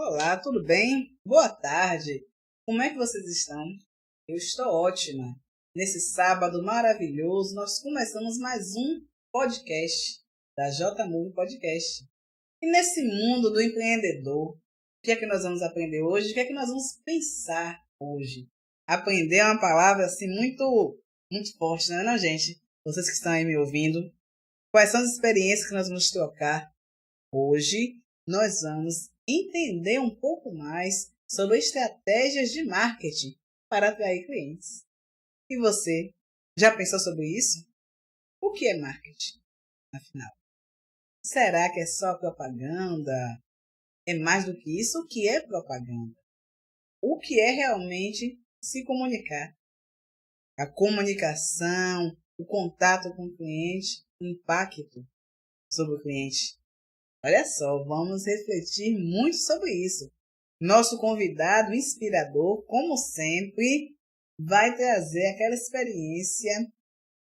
Olá, tudo bem? Boa tarde. Como é que vocês estão? Eu estou ótima. Nesse sábado maravilhoso, nós começamos mais um podcast da JMove Podcast. E nesse mundo do empreendedor, o que é que nós vamos aprender hoje? O que é que nós vamos pensar hoje? Aprender é uma palavra assim muito forte, não, gente? Vocês que estão aí me ouvindo, quais são as experiências que nós vamos trocar? Hoje nós vamos entender um pouco mais sobre estratégias de marketing para atrair clientes. E você, já pensou sobre isso? O que é marketing, afinal? Será que é só propaganda? É mais do que isso? O que é propaganda? O que é realmente se comunicar? A comunicação, o contato com o cliente, o impacto sobre o cliente. Olha só, vamos refletir muito sobre isso. Nosso convidado inspirador, como sempre, vai trazer aquela experiência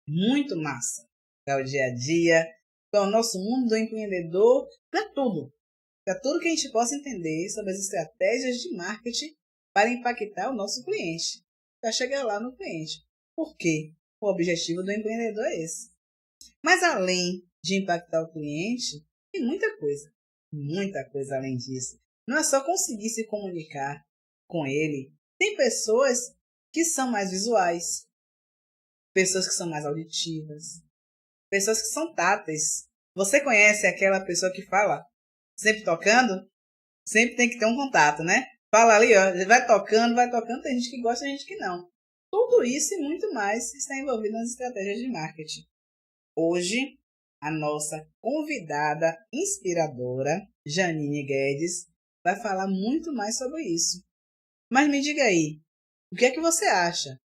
muito massa para o dia a dia, para o nosso mundo do empreendedor, para tudo. Para tudo que a gente possa entender sobre as estratégias de marketing para impactar o nosso cliente, para chegar lá no cliente. Por quê? O objetivo do empreendedor é esse. Mas além de impactar o cliente, tem muita coisa além disso. Não é só conseguir se comunicar com ele. Tem pessoas que são mais visuais, pessoas que são mais auditivas, pessoas que são táteis. Você conhece aquela pessoa que fala sempre tocando? Sempre tem que ter um contato, né? Fala ali, ó, vai tocando, tem gente que gosta, tem gente que não. Tudo isso e muito mais está envolvido nas estratégias de marketing. Hoje, a nossa convidada inspiradora, Janine Guedes, vai falar muito mais sobre isso. Mas me diga aí, o que é que você acha?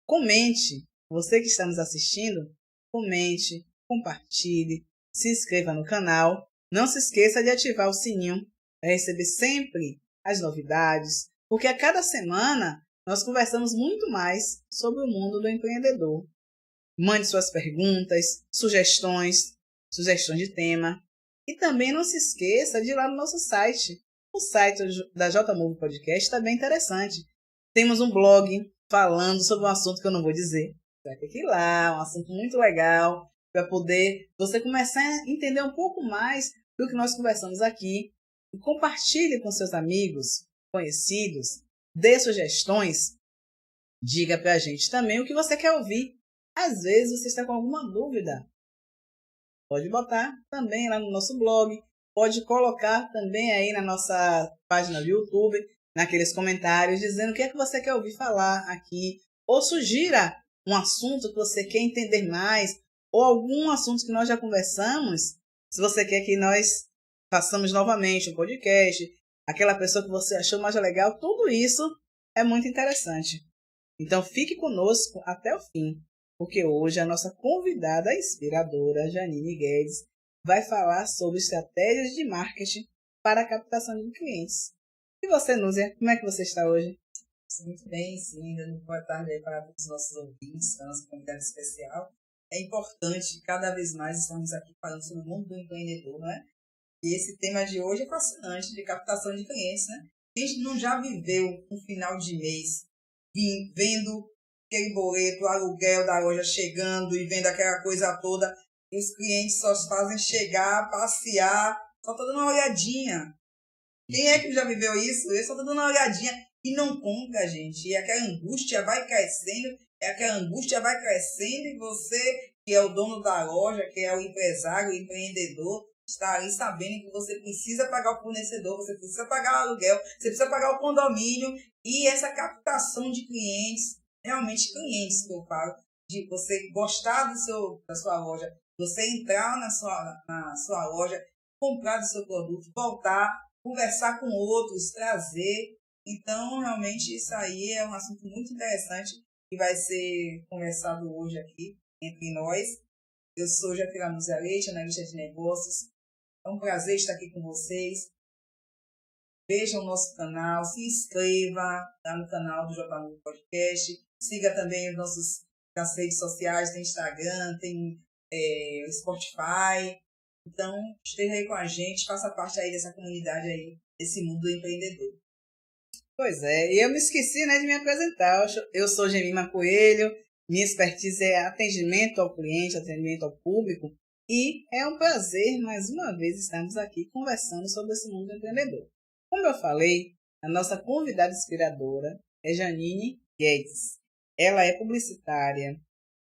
Comente, você que está nos assistindo, comente, compartilhe, se inscreva no canal. Não se esqueça de ativar o sininho para receber sempre as novidades, porque a cada semana nós conversamos muito mais sobre o mundo do empreendedor. Mande suas perguntas, sugestões de tema. E também não se esqueça de ir lá no nosso site. O site da JMove Podcast está bem interessante. Temos um blog falando sobre um assunto que eu não vou dizer. Vai ter que ir lá, um assunto muito legal, para poder você começar a entender um pouco mais do que nós conversamos aqui. E compartilhe com seus amigos, conhecidos, dê sugestões. Diga para a gente também o que você quer ouvir. Às vezes você está com alguma dúvida. Pode botar também lá no nosso blog. Pode colocar também aí na nossa página do YouTube, naqueles comentários, dizendo o que é que você quer ouvir falar aqui. Ou sugira um assunto que você quer entender mais. Ou algum assunto que nós já conversamos. Se você quer que nós façamos novamente um podcast. Aquela pessoa que você achou mais legal. Tudo isso é muito interessante. Então fique conosco até o fim. Porque hoje a nossa convidada inspiradora, Janine Guedes, vai falar sobre estratégias de marketing para a captação de clientes. E você, Núzia, como é que você está hoje? Muito bem, sim. Dando boa tarde para todos os nossos ouvintes, para a nossa comunidade especial. É importante, cada vez mais, estarmos aqui falando sobre o mundo do empreendedor, né? E esse tema de hoje é fascinante, de captação de clientes, né? Quem não já viveu um final de mês vendo aquele boleto, o aluguel da loja chegando e vendo aquela coisa toda, e os clientes só fazem chegar, passear, só tá dando uma olhadinha. Quem é que já viveu isso? Eu só tô dando uma olhadinha e não compra, gente. E aquela angústia vai crescendo, e você, que é o dono da loja, que é o empresário, o empreendedor, está ali sabendo que você precisa pagar o fornecedor, você precisa pagar o aluguel, você precisa pagar o condomínio, e essa captação de clientes, realmente clientes que eu falo, de você gostar da sua loja, você entrar na sua loja, comprar do seu produto, voltar, conversar com outros, trazer. Então, realmente, isso aí é um assunto muito interessante que vai ser conversado hoje aqui entre nós. Eu sou Jafira Núzia Leite, analista de negócios. É um prazer estar aqui com vocês. Vejam o nosso canal, se inscreva lá no canal do JMove Podcast. Siga também os nas redes sociais, tem Instagram, tem Spotify. Então, esteja aí com a gente, faça parte aí dessa comunidade aí, esse mundo do empreendedor. Pois é, e eu me esqueci, né, de me apresentar. Eu sou Gemima Coelho, minha expertise é atendimento ao cliente, atendimento ao público, e é um prazer, mais uma vez, estarmos aqui conversando sobre esse mundo empreendedor. Como eu falei, a nossa convidada inspiradora é Janine Guedes. Ela é publicitária,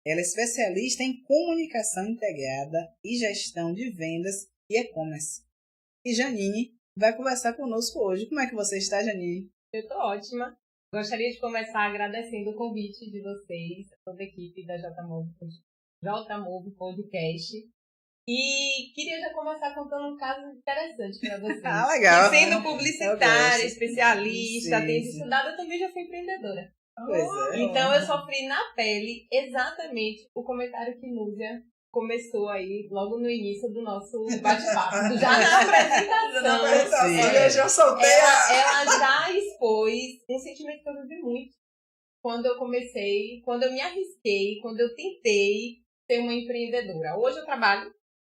ela é especialista em comunicação integrada e gestão de vendas e e-commerce. E Janine vai conversar conosco hoje. Como é que você está, Janine? Eu estou ótima. Gostaria de começar agradecendo o convite de vocês, toda a equipe da JMove Podcast. E queria já começar contando um caso interessante para vocês. Ah, legal. E sendo publicitária, especialista, Sim, tendo sim. estudado, eu também já fui empreendedora. Pois é. Então eu sofri na pele exatamente o comentário que Núzia começou aí logo no início do nosso bate-papo. Já na apresentação. Eu já soltei Ela já expôs um sentimento que eu vivi muito quando eu comecei, quando eu me arrisquei, quando eu tentei ser uma empreendedora. Hoje eu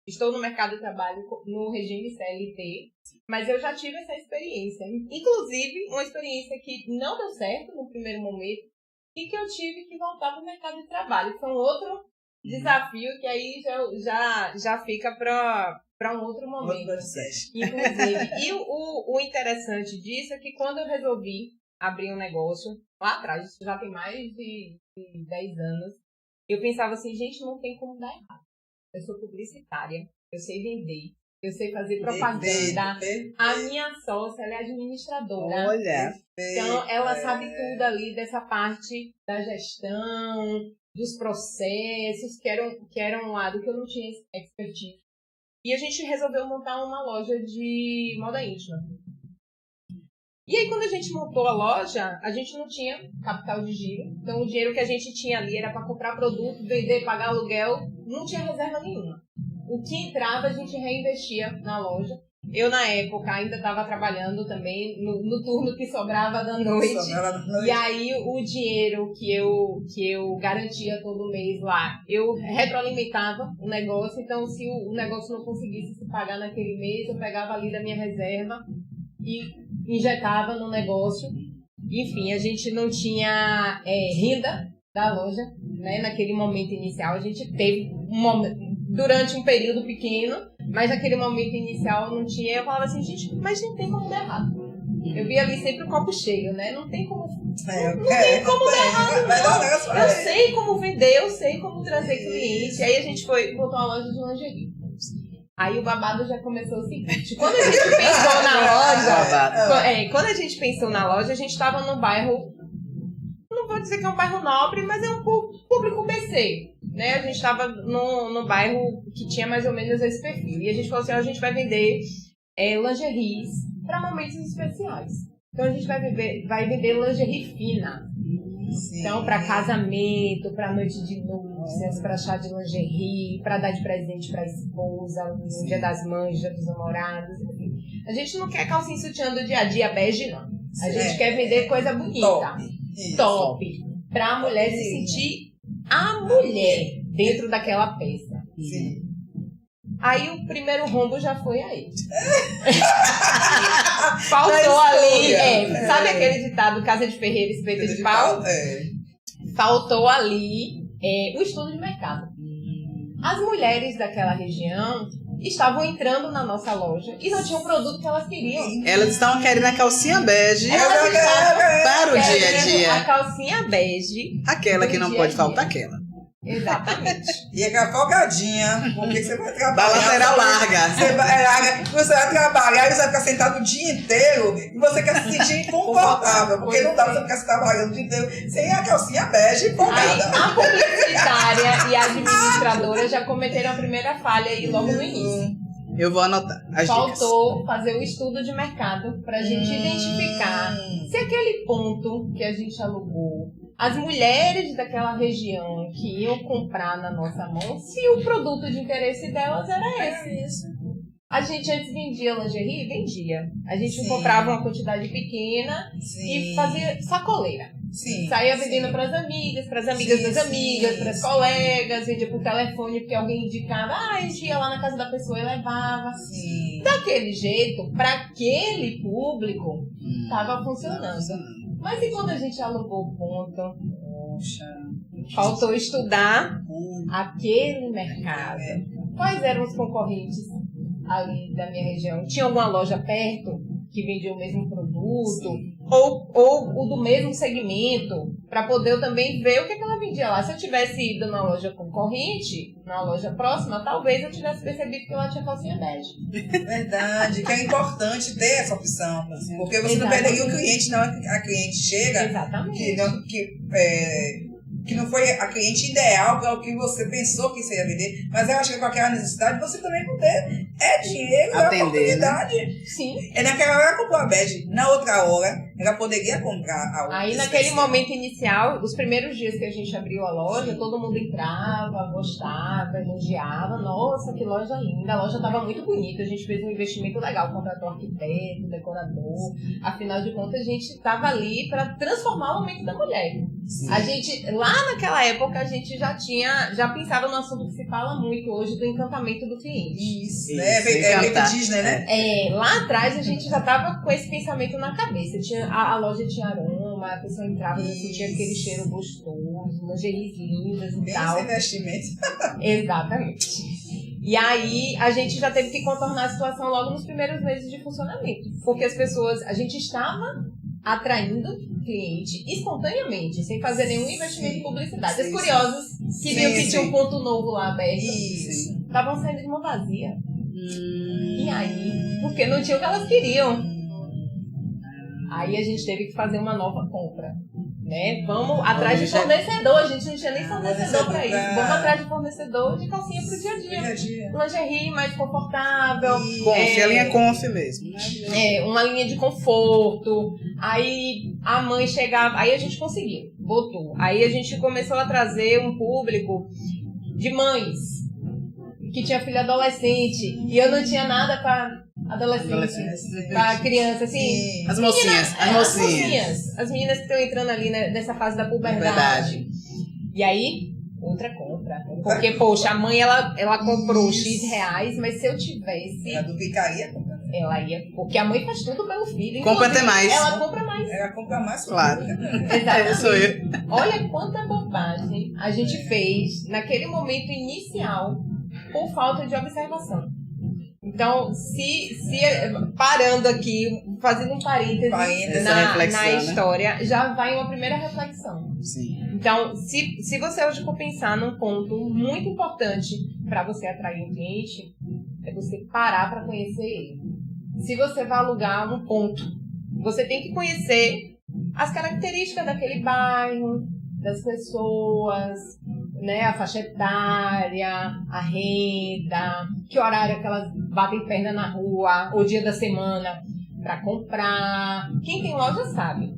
estou no mercado de trabalho no regime CLT, mas eu já tive essa experiência. Inclusive, uma experiência que não deu certo no primeiro momento e que eu tive que voltar para o mercado de trabalho. Foi um outro desafio que aí já fica para um outro momento. Inclusive. E o interessante disso é que quando eu resolvi abrir um negócio, lá atrás, isso já tem mais de 10 anos, eu pensava assim, gente, não tem como dar errado. Eu sou publicitária, eu sei vender, eu sei fazer propaganda. A minha sócia, ela é administradora. Olha. Então, ela sabe tudo ali dessa parte da gestão, dos processos, que era um lado que eu não tinha expertise. E a gente resolveu montar uma loja de moda íntima. E aí, quando a gente montou a loja, a gente não tinha capital de giro. Então, o dinheiro que a gente tinha ali era para comprar produto, vender, pagar aluguel. Não tinha reserva nenhuma. O que entrava, a gente reinvestia na loja. Eu, na época, ainda estava trabalhando também no turno que sobrava da noite. E aí, o dinheiro que eu garantia todo mês lá, eu retroalimentava o negócio. Então, se o negócio não conseguisse se pagar naquele mês, eu pegava ali da minha reserva e injetava no negócio. Enfim, a gente não tinha renda da loja, né? Naquele momento inicial. A gente teve durante um período pequeno, mas naquele momento inicial não tinha. Eu falava assim, gente, mas não tem como dar errado. Eu via ali sempre o copo cheio, né? Não tem como tem como dar errado, não. Eu sei como vender, eu sei como trazer cliente. Aí a gente botou uma loja de lingerie. Aí o babado já começou o seguinte, quando a gente pensou quando a gente pensou na loja, a gente estava num bairro, não vou dizer que é um bairro nobre, mas é um público BC, né? A gente estava num bairro que tinha mais ou menos esse perfil. E a gente falou assim, a gente vai vender lingeries para momentos especiais. Então a gente vai vender lingerie fina. Sim. Então, para casamento, para noite de núpcias, para chá de lingerie, para dar de presente para a esposa, no dia das mães, dia dos namorados, enfim. A gente não quer calcinha sutiã do dia a dia bege, não. A gente quer vender coisa bonita. Top. Para a mulher se sentir a mulher dentro daquela peça. Sim. Aí o primeiro rombo já foi aí. Faltou ali. Sabe aquele ditado, casa de ferreiro, espeto de pau? Faltou ali o estudo de mercado. As mulheres daquela região estavam entrando na nossa loja e não tinham o produto que elas queriam. Elas estavam querendo a calcinha bege para o dia a dia. A calcinha bege. Aquela que não pode faltar, aquela. Exatamente. E aquela folgadinha, porque você vai trabalhar. Da lateral larga. Você vai trabalhar e você vai ficar sentado o dia inteiro e você quer se sentir confortável, porque não dá pra você ficar se trabalhando o dia inteiro sem a calcinha bege e folgada. Aí, a publicitária e a administradora já cometeram a primeira falha aí logo no início. Eu vou anotar as Faltou dicas. fazer o estudo de mercado pra gente identificar se aquele ponto que a gente alugou, as mulheres daquela região que iam comprar na nossa mão, se o produto de interesse delas era esse. A gente antes vendia lingerie? Vendia. A gente comprava uma quantidade pequena e fazia sacoleira. Sim. Saía vendendo para as amigas das amigas, para as colegas, vendia por telefone, porque alguém indicava, a gente ia lá na casa da pessoa e levava. Sim. Daquele jeito, para aquele público, estava funcionando. Mas e quando a gente alugou o ponto? Poxa. Faltou estudar aquele mercado. Quais eram os concorrentes ali da minha região? Tinha alguma loja perto que vendia o mesmo produto? Ou o do mesmo segmento? Para poder eu também ver o que ela vendia lá. Se eu tivesse ido na loja concorrente, na loja próxima, talvez eu tivesse percebido que ela tinha calcinha bege. Verdade, que é importante ter essa opção. Porque você não perderia o cliente, não. A cliente chega. Exatamente. Que não foi a cliente ideal para o que você pensou que você ia vender, mas ela chega com aquela necessidade, você também poder. É dinheiro, é oportunidade. Né? Sim. Naquela hora ela comprou a bege, na outra hora ela poderia comprar algo. Aí naquele momento inicial, os primeiros dias que a gente abriu a loja, todo mundo entrava, gostava, elogiava. Nossa, que loja linda, a loja estava muito bonita, a gente fez um investimento legal, contratou arquiteto, decorador. Afinal de contas, a gente estava ali para transformar o momento da mulher. Sim. A gente, lá naquela época, a gente já pensava no assunto que se fala muito hoje do encantamento do cliente. Isso, né? É Disney, né? Lá atrás a gente já tava com esse pensamento na cabeça. A loja tinha aroma, a pessoa entrava e sentia aquele cheiro gostoso, lingeries lindas e tal. Esse investimento. Exatamente. E aí a gente já teve que contornar a situação logo nos primeiros meses de funcionamento. Porque as pessoas, a gente estava atraindo cliente espontaneamente, sem fazer nenhum investimento em publicidade. As curiosas que viam que tinha um ponto novo lá aberto, estavam saindo de uma vazia. E aí, porque não tinha o que elas queriam. Aí a gente teve que fazer uma nova compra. Né? Vamos atrás de fornecedor, a gente não tinha nem fornecedor para isso. Vamos atrás de fornecedor de calcinha pro dia a dia. Lingerie mais confortável. A linha Conf mesmo, né? Uma linha de conforto. Aí a mãe chegava, aí a gente conseguiu, botou. Aí a gente começou a trazer um público de mães que tinha filho adolescente e eu não tinha nada para adolescente, para criança, assim. As mocinhas. As meninas que estão entrando ali nessa fase da puberdade. E aí, outra compra. Porque, poxa, a mãe, ela comprou X reais, mas se eu tivesse... Ela duplicaria? Ela ia... Porque a mãe faz tudo pelo filho. Compra até mais. Ela compra mais. Ela compra mais. Claro. Exatamente. Sou eu. Olha quanta bobagem a gente fez naquele momento inicial por falta de observação. Então, parando aqui, fazendo um parêntese na história, né? Já vai uma primeira reflexão. Sim. Então, se você hoje for pensar num ponto muito importante para você atrair um cliente, é você parar para conhecer ele. Se você vai alugar um ponto, você tem que conhecer as características daquele bairro, das pessoas, né, a faixa etária, a renda, que horário que elas batem perna na rua, o dia da semana para comprar. Quem tem loja sabe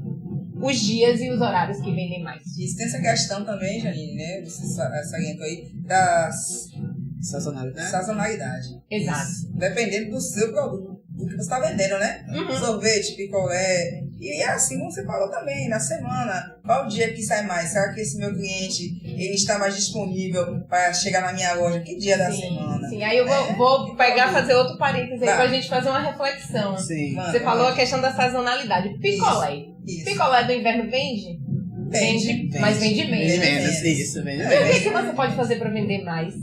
os dias e os horários que vendem mais. Isso tem essa questão também, Janine, né? Você salientou aí da sazonalidade. Exato. Isso. Dependendo do seu produto, do que você está vendendo, né? Uhum. Sorvete, picolé. E é assim como você falou também, na semana. Qual o dia que sai mais? Será que esse meu cliente ele está mais disponível para chegar na minha loja? Que dia da semana? Sim, aí eu vou pegar fazer outro parênteses aí para a gente fazer uma reflexão. Sim. Você falou a questão da sazonalidade. Picolé. Isso. Picolé do inverno vende? Vende, mas vende menos. Vende menos, isso, vende E o menos. que você pode fazer para vender mais?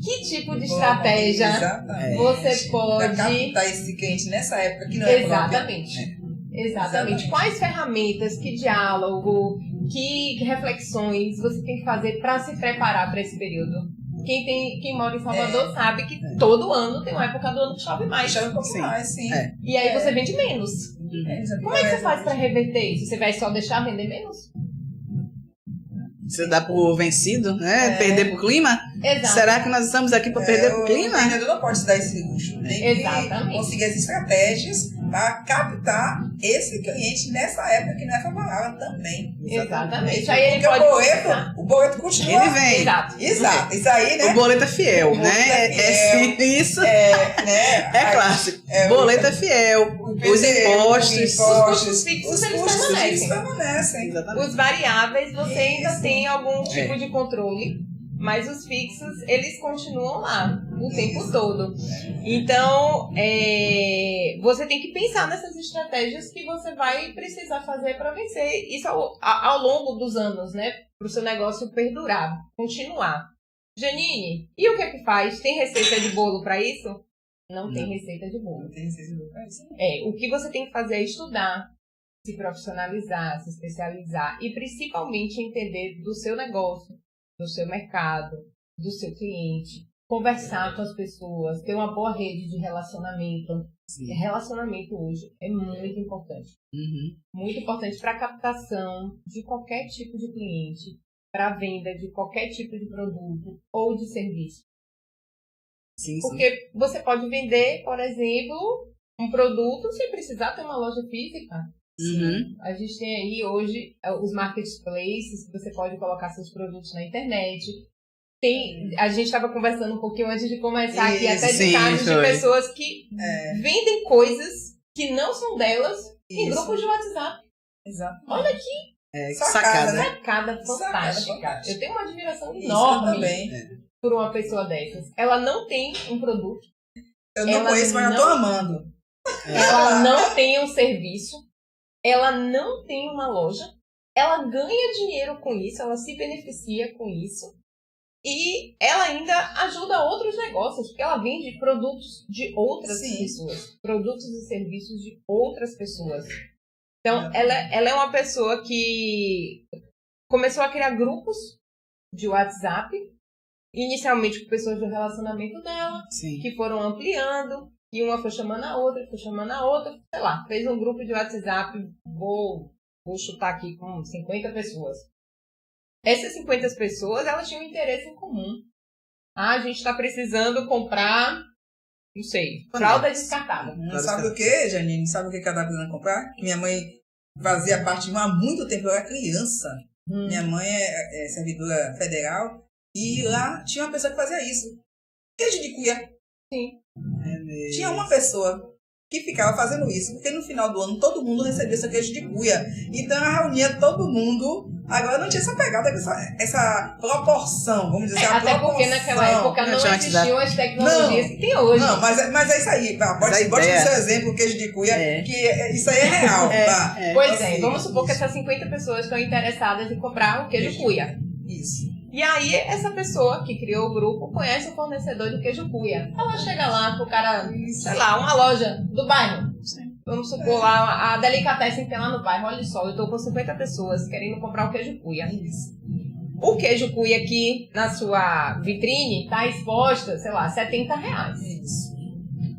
Que tipo de estratégia você pode... captar esse cliente nessa época que não é Exatamente. Exatamente. Quais ferramentas, que diálogo, que reflexões você tem que fazer para se preparar para esse período? Quem mora em Salvador sabe que todo ano tem uma época do ano que chove mais. Chove um pouco mais, sim. E aí você vende menos. Como é que você faz para reverter isso? Você vai só deixar vender menos? Você dá por vencido, né? Perder pro clima? Exato. Será que nós estamos aqui para perder pro clima? O vendedor não pode se dar esse luxo. Tem que conseguir as estratégias para captar esse cliente nessa época que não é favorável também. Exatamente. Aí ele porque pode o boleto continua. Ele vem. Exato. Isso aí, né? O boleto é fiel, né? É Isso né? é clássico. Boleto é fiel. Os impostos. Os custos fixos, eles permanecem. Exatamente. Os variáveis, você ainda Isso. tem algum tipo de controle, mas os fixos, eles continuam lá o tempo todo. Então, você tem que pensar nessas estratégias que você vai precisar fazer para vencer isso ao longo dos anos, né? Para o seu negócio perdurar, continuar. Janine, e o que é que faz? Tem receita de bolo para isso? Não tem receita de bolo. Não tem receita de bolo para isso. O que você tem que fazer é estudar, se profissionalizar, se especializar e principalmente entender do seu negócio, do seu mercado, do seu cliente, conversar com as pessoas, ter uma boa rede de relacionamento. Sim. Relacionamento hoje é muito importante. Muito importante para a captação de qualquer tipo de cliente, para a venda de qualquer tipo de produto ou de serviço. Sim, Porque você pode vender, por exemplo, um produto sem precisar ter uma loja física. A gente tem aí hoje os marketplaces, que você pode colocar seus produtos na internet. A gente estava conversando um pouquinho antes de começar aqui, até de casos de pessoas que vendem coisas que não são delas em grupos de WhatsApp. Exato. Olha que sacada, né? sacada fantástica. Eu tenho uma admiração Isso, enorme também. por uma pessoa dessas. Ela não tem um produto. Eu não conheço, mas eu tô amando. Ela não tem um serviço. Ela não tem uma loja. Ela ganha dinheiro com isso. Ela se beneficia com isso. E ela ainda ajuda outros negócios, porque ela vende produtos de outras pessoas. Produtos e serviços de outras pessoas. Então, ela é uma pessoa que começou a criar grupos de WhatsApp, inicialmente com pessoas do relacionamento dela, que foram ampliando, e uma foi chamando a outra, sei lá, fez um grupo de WhatsApp, vou chutar aqui com 50 pessoas. Essas 50 pessoas, elas tinham um interesse em comum. A gente está precisando comprar, não sei, fralda descartável. Sabe o que, Janine? Sabe o que ela estava precisando comprar? Minha mãe fazia parte de há muito tempo, eu era criança. Minha mãe é servidora federal e lá tinha uma pessoa que fazia isso. Queijo de cuia. Sim. Tinha uma pessoa que ficava fazendo isso, porque no final do ano todo mundo recebia esse queijo de cuia. Então ela reunia todo mundo. Agora não tinha essa pegada, essa proporção, vamos dizer assim. Até porque naquela época não existiam as tecnologias que tem hoje. Não, mas é isso aí. Pode ser seu exemplo, o queijo de cuia, que isso aí é real. Pois é, vamos supor que essas 50 pessoas estão interessadas em comprar o queijo cuia. Isso. E aí, essa pessoa que criou o grupo conhece o fornecedor de queijo cuia. Ela chega lá pro cara, sei lá, uma loja do bairro. Vamos supor lá, a Delicatessen tem lá no bairro. Olha só, eu tô com 50 pessoas querendo comprar o queijo cuia. O queijo cuia aqui na sua vitrine tá exposta, sei lá, R$70. Isso.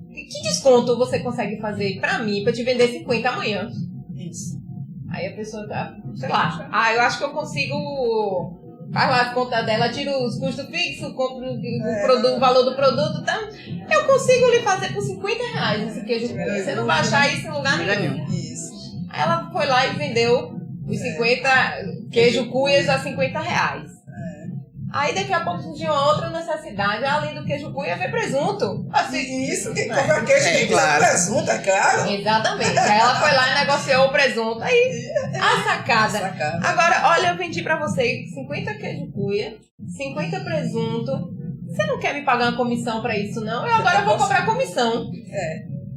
Que desconto você consegue fazer pra mim, pra te vender 50 amanhã? Isso. Aí a pessoa tá, sei lá, eu acho que eu consigo... Faz lá a conta dela, tira os custos fixos, compra o valor do produto, tá? Eu consigo lhe fazer por R$50 esse queijo cuia. Você não vai achar isso em lugar nenhum. Isso. Aí ela foi lá e vendeu os 50 queijo cuias a R$50. Aí daqui a pouco tinha outra necessidade, além do queijo cuia, veio presunto. Assim, isso, quem compra queijo tem que usar presunto, é claro. Exatamente. Aí ela foi lá e negociou o presunto. Aí, a sacada. Agora, olha, eu vendi pra você 50 queijo cuia, 50 presunto. Você não quer me pagar uma comissão pra isso, não? Eu agora vou cobrar comissão.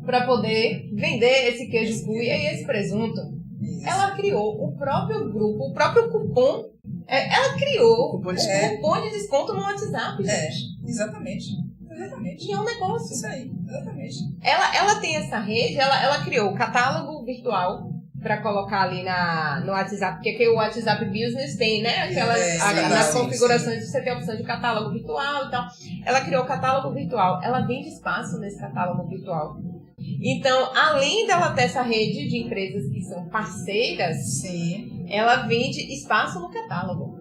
Pra poder vender esse queijo cuia e esse presunto. Isso. Ela criou o próprio grupo, o próprio cupom. Ela criou o cupom de desconto no WhatsApp, gente. Exatamente. E é um negócio. Isso aí, exatamente. Ela tem essa rede, ela criou o catálogo virtual para colocar ali no WhatsApp, porque aqui o WhatsApp Business tem, né? Nas configurações você tem a opção de catálogo virtual e tal. Ela criou o catálogo virtual. Ela vende espaço nesse catálogo virtual. Então, além dela ter essa rede de empresas que são parceiras, ela vende espaço no catálogo.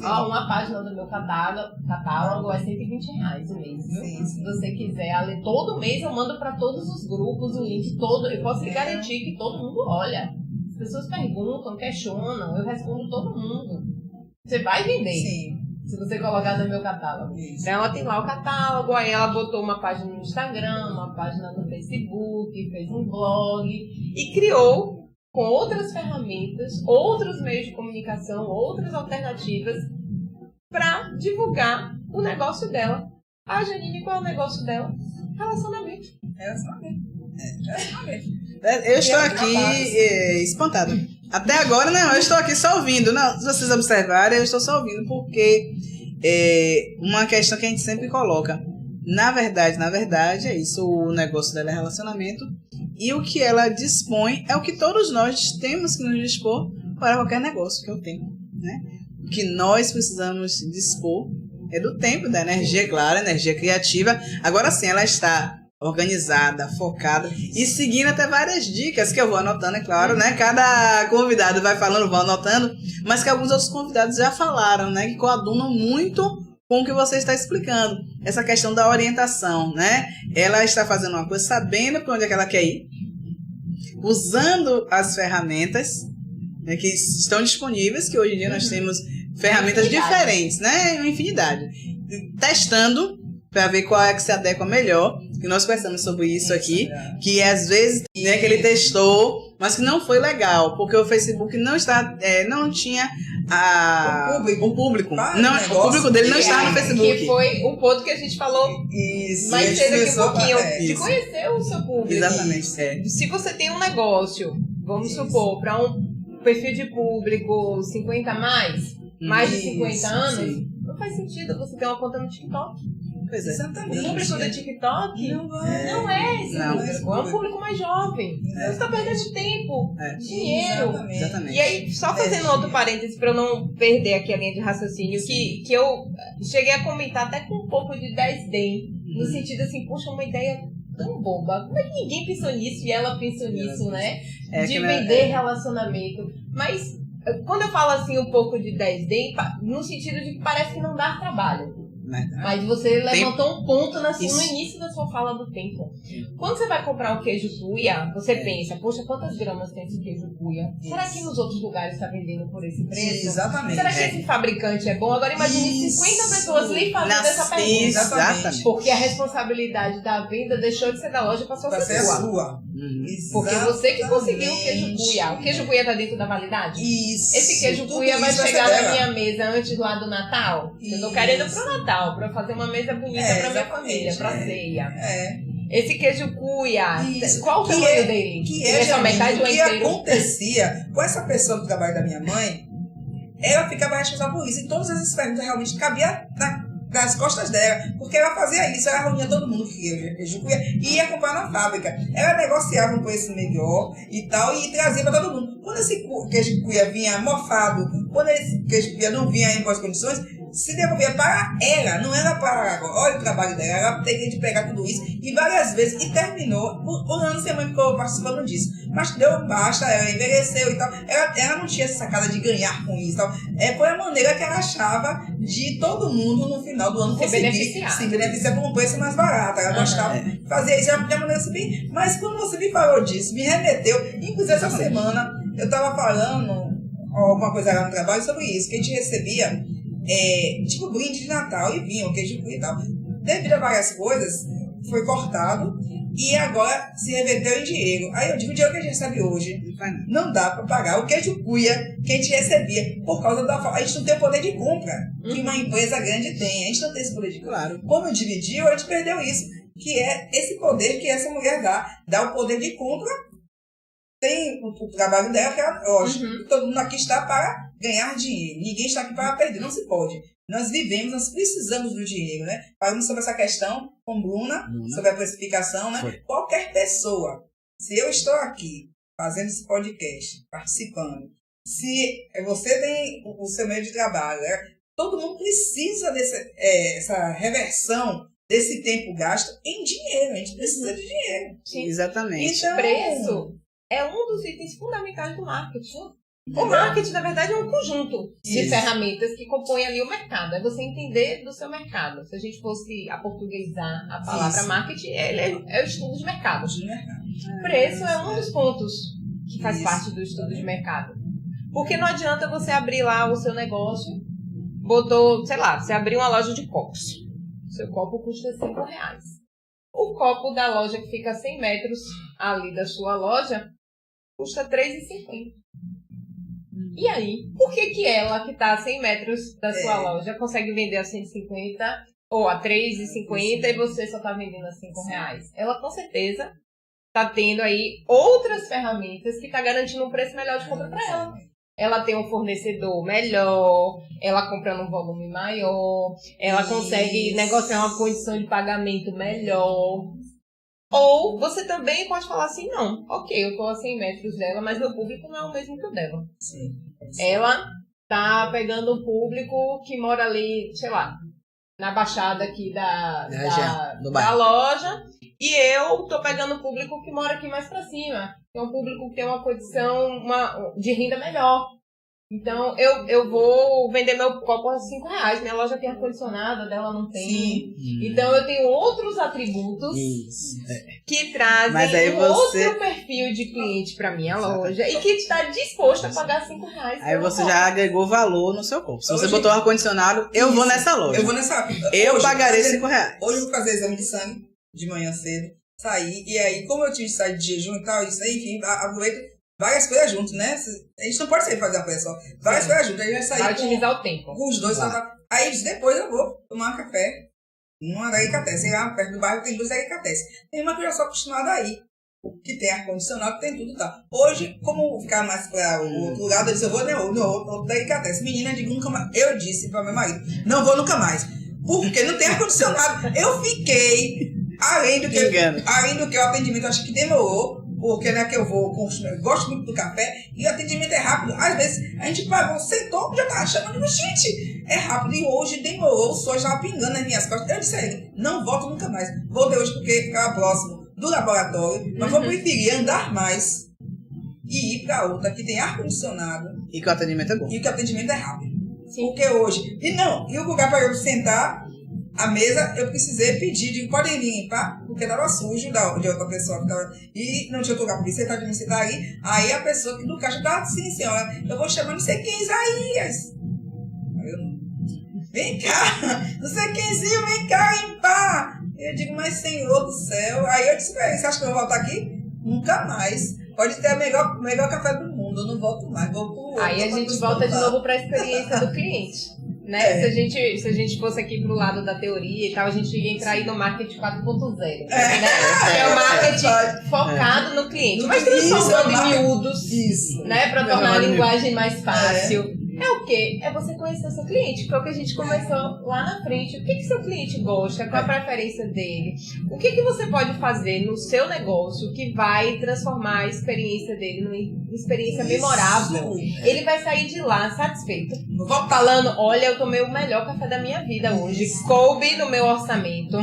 Ó, uma página do meu catálogo é R$120 o mês, viu? Se você quiser, todo mês eu mando para todos os grupos o link todo. Eu posso lhe garantir que todo mundo olha. As pessoas perguntam, questionam, eu respondo todo mundo. Você vai vender. Se você colocar no meu catálogo. Isso. Ela tem lá o catálogo, aí ela botou uma página no Instagram, uma página no Facebook, fez um blog e criou com outras ferramentas, outros meios de comunicação, outras alternativas para divulgar o negócio dela. Ah, Janine, qual é o negócio dela? Relacionamento. Eu estou aqui espantada. Até agora, não, eu estou aqui só ouvindo. Não, se vocês observarem, eu estou só ouvindo, porque uma questão que a gente sempre coloca. Na verdade, é isso. O negócio dela é relacionamento. E o que ela dispõe é o que todos nós temos que nos dispor para qualquer negócio que eu tenho, né? O que nós precisamos dispor é do tempo, da energia, claro, energia criativa. Agora sim, ela está organizada, focada e seguindo até várias dicas que eu vou anotando, é claro, né? Cada convidado vai falando, vou anotando, mas que alguns outros convidados já falaram, né? Que coadunam muito com o que você está explicando. Essa questão da orientação, né? Ela está fazendo uma coisa, sabendo para onde é que ela quer ir, usando as ferramentas, né, que estão disponíveis, que hoje em dia nós temos ferramentas diferentes, né? Uma infinidade. Testando para ver qual é que se adequa melhor. E nós conversamos sobre isso aqui, que às vezes, né, que ele testou, mas que não foi legal, porque o Facebook não não tinha o público. Não, o público dele não estava no Facebook. Que foi um ponto que a gente falou mais cedo aqui um pouquinho, de conhecer o seu público. Exatamente. Se você tem um negócio, vamos supor, para um perfil de público 50 mais de 50 anos, não faz sentido você ter uma conta no TikTok. Pois é. Exatamente. O público do TikTok não é esse público, é um público mais jovem. Você está perdendo tempo, dinheiro. Exatamente. E aí, só fazendo outro parênteses para eu não perder aqui a linha de raciocínio, que eu cheguei a comentar até com um pouco de desdém, no sentido assim, poxa, uma ideia tão boba. Como é que ninguém pensou nisso e ela pensou nisso, né? De vender relacionamento. Mas quando eu falo assim um pouco de desdém, no sentido de que parece que não dá trabalho. Mas você levantou um ponto no início da sua fala do tempo. Quando você vai comprar um queijo cuia, você pensa, poxa, quantas gramas tem esse queijo cuia? Será que nos outros lugares está vendendo por esse preço? Exatamente. Será que esse fabricante é bom? Agora imagine 50 pessoas lhe fazendo essa pergunta. Exatamente. Porque a responsabilidade da venda deixou de ser da loja e passou a ser sua. Porque você que conseguiu o queijo cuia. O queijo cuia está dentro da validade? Isso. Esse queijo cuia vai chegar na minha mesa antes lá do Natal? Eu tô querendo pro Natal. Para fazer uma mesa bonita para minha família, para ceia. Esse queijo cuia, qual o tamanho dele? Que é só metade ou inteiro? O que acontecia com essa pessoa do trabalho da minha mãe, ela ficava responsável por isso. E todas essas perguntas realmente cabiam nas costas dela, porque ela fazia isso, ela reunia todo mundo que queria queijo cuia e ia comprar na fábrica. Ela negociava um preço melhor e tal, e trazia para todo mundo. Quando esse queijo cuia vinha mofado, quando esse queijo cuia não vinha em boas condições, se devolvia para ela, não era para... Olha o trabalho dela, ela teria de pegar tudo isso, e várias vezes, e terminou, por anos minha mãe ficou participando disso, mas deu basta, ela envelheceu e tal, ela não tinha essa sacada de ganhar com isso e tal, foi a maneira que ela achava de todo mundo no final do ano conseguir se beneficiar com um preço mais barato, ela gostava de fazer isso de maneira assim, mas quando você me falou disso, me remeteu, inclusive essa semana, eu estava falando alguma coisa lá no trabalho sobre isso, que a gente recebia tipo brinde de Natal e vinha o queijo cuia e tal. Devido a várias coisas, foi cortado e agora se reverteu em dinheiro. Aí eu digo, o dinheiro que a gente recebe hoje não dá para pagar o queijo cuia que a gente recebia por causa da falta. A gente não tem o poder de compra que uma empresa grande tem. A gente não tem esse poder de compra. Claro. Como dividiu, a gente perdeu isso, que é esse poder que essa mulher dá o poder de compra. Tem o trabalho dela, que é lógico. Todo mundo aqui está para ganhar dinheiro. Ninguém está aqui para perder. Não se pode. Nós vivemos, nós precisamos do dinheiro, né? Falamos sobre essa questão com Bruna, sobre a precificação, né? Foi. Qualquer pessoa, se eu estou aqui fazendo esse podcast, participando, se você tem o seu meio de trabalho, né? Todo mundo precisa dessa reversão desse tempo gasto em dinheiro. A gente precisa de dinheiro. Sim. Exatamente. Então, preço é um dos itens fundamentais do marketing. O marketing, na verdade, é um conjunto de ferramentas que compõem ali o mercado. É você entender do seu mercado. Se a gente fosse aportuguesar a palavra marketing, ele é o estudo de mercado. Preço é um dos pontos que faz parte do estudo de mercado. Porque não adianta você abrir lá o seu negócio botou, sei lá, você abriu uma loja de copos. Seu copo custa R$5. O copo da loja que fica a 100 metros ali da sua loja custa R$3,50. E aí, por que ela que está a 100 metros da sua loja consegue vender a 150 ou a R$3,50 e você só está vendendo a R$5? Ela com certeza está tendo aí outras ferramentas que está garantindo um preço melhor de compra para ela. Ela tem um fornecedor melhor, ela compra num volume maior, ela consegue negociar uma condição de pagamento melhor. Ou você também pode falar assim, não, ok, eu estou a 100 metros dela, mas meu público não é o mesmo que o dela. Sim. Ela tá pegando um público que mora ali, sei lá, na baixada aqui da loja, e eu tô pegando um público que mora aqui mais pra cima. É um público que tem uma condição de renda melhor. Então, eu vou vender meu copo a R$5. Minha loja tem ar-condicionado, a dela não tem. Sim. Então, eu tenho outros atributos que trazem outro perfil de cliente para minha loja e que está disposto a pagar R$5. Aí você já agregou valor no seu copo. Se você botou ar-condicionado, eu vou nessa loja. Eu vou nessa. Eu pagarei R$5. Hoje eu vou fazer exame de sangue de manhã cedo, sair. E aí, como eu tive que sair de jejum e tal, isso aí, enfim, aproveito. Várias coisas juntas, né? A gente não pode sair fazer uma coisa só. Várias coisas juntas. Aí vai sair. Vai otimizar o tempo. Com os dois. Aí depois eu vou tomar um café numa delicatessen. Sei lá, perto do bairro tem 2 delicatessen. Tem uma que eu já sou acostumada aí. Que tem ar-condicionado, tem tudo e tal. Hoje, como ficar mais para o outro lado, eu disse, eu vou no outro delicatessen. Menina, eu digo nunca mais. Eu disse para meu marido, não vou nunca mais. Porque não tem ar-condicionado. Eu fiquei, além do que o atendimento, acho que demorou. Porque não é que eu vou consumir, eu gosto muito do café e o atendimento é rápido. Às vezes a gente pagou, sentou, já tava chamando, gente, é rápido. E hoje demorou, o sol já estava pingando nas minhas costas. Eu disse a ele, não volto nunca mais. Voltei hoje porque ficava próximo do laboratório, mas vou preferir andar mais e ir para outra que tem ar-condicionado. E que o atendimento é bom. E que o atendimento é rápido. Sim. Porque hoje, e o lugar para eu sentar, a mesa, eu precisei pedir, digo, podem vir limpar, porque estava sujo de outra pessoa que tava, e não tinha outro lugar para você tá de me sentar aí. Aí a pessoa que do caixa estava assim, senhora, eu vou chamar não sei quem, Isaías. Aí eu, vem cá, não sei quemzinho, vem cá limpar. Eu digo, mas Senhor do céu. Aí eu disse pra ele, você acha que eu vou voltar aqui? Nunca mais. Pode ter o melhor café do mundo, eu não volto mais, vou pro outro. Aí a gente volta de novo para a experiência do cliente. Né? Se a gente fosse aqui pro lado da teoria e tal, a gente ia entrar aí no marketing 4.0. Né? Que é o marketing focado no cliente, mas transformando em miúdos, né? Para tornar a linguagem mais fácil. É o quê? É você conhecer o seu cliente. Foi o que a gente começou lá na frente. O que seu cliente gosta? Qual a preferência dele? O que você pode fazer no seu negócio que vai transformar a experiência dele numa experiência memorável? Ele vai sair de lá satisfeito. Falando, olha, eu tomei o melhor café da minha vida hoje. Coube no meu orçamento.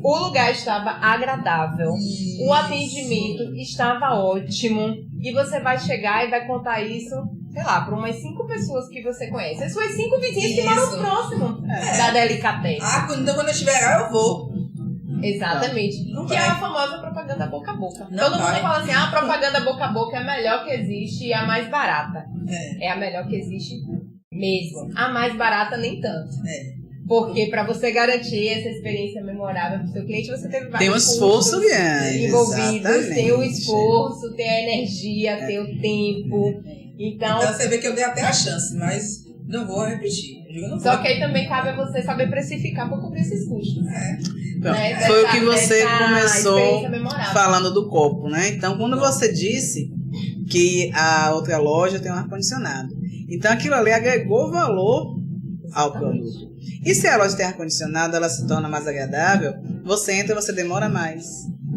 O lugar estava agradável. O atendimento estava ótimo. E você vai chegar e vai contar isso, sei lá, para umas 5 pessoas que você conhece. As suas 5 vizinhas que moram próximo da delicatessen. Então quando eu estiver lá, eu vou. Exatamente. Não que é a famosa propaganda boca a boca. Todo mundo fala assim, a propaganda boca a boca é a melhor que existe e a mais barata. É a melhor que existe mesmo. A mais barata nem tanto. Porque para você garantir essa experiência memorável para o seu cliente, você teve vários tem um esforço grande envolvidos, tem o esforço, tem a energia, tem o tempo. Então você vê que eu dei até a chance, mas não vou repetir. Só que aí também cabe a você saber precificar para cobrir esses custos. Então, né? Foi o que você começou falando do copo, né? Então, quando você disse que a outra loja tem um ar-condicionado, então aquilo ali agregou valor ao produto. E se a loja tem ar-condicionado, ela se torna mais agradável, você entra, você demora mais.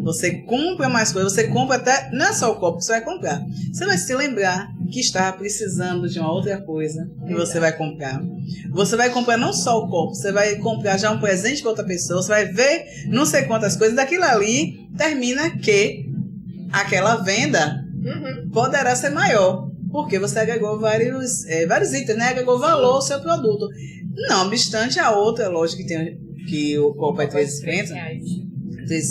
Você compra mais coisas, você compra até, não é só o copo que você vai comprar. Você vai se lembrar que estava precisando de uma outra coisa que você vai comprar. Você vai comprar não só o copo, você vai comprar já um presente para outra pessoa, você vai ver não sei quantas coisas, daquilo ali termina que aquela venda poderá ser maior. Porque você agregou vários itens, né? Agregou valor ao seu produto. Não obstante, a outra loja que o copo é R$3,50,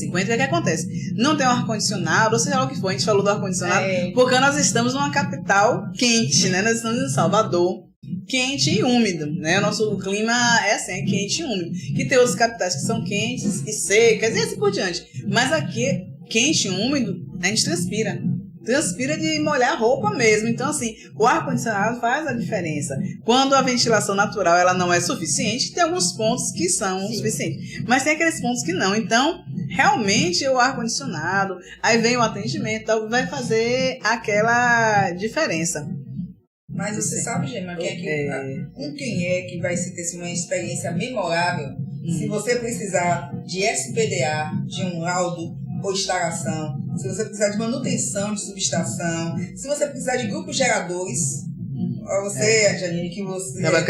o que acontece? Não tem um ar-condicionado, ou seja lá o que for, a gente falou do ar-condicionado, porque nós estamos numa capital quente, né? Nós estamos em Salvador. quente e úmido, né? O nosso clima é assim, é quente e úmido. Que tem outras capitais que são quentes e secas e assim por diante. Mas aqui, quente e úmido, a gente transpira. Transpira de molhar a roupa mesmo. Então, assim, o ar-condicionado faz a diferença. Quando a ventilação natural ela não é suficiente, tem alguns pontos que são suficientes. Mas tem aqueles pontos que não. Então, realmente, o ar-condicionado, aí vem o atendimento, vai fazer aquela diferença. Mas você sabe, Gemma, quem é que vai ter uma experiência memorável? Se você precisar de SPDA, de um laudo ou instalação, se você precisar de manutenção de subestação, se você precisar de grupos geradores, você, Janine, que você... Grupos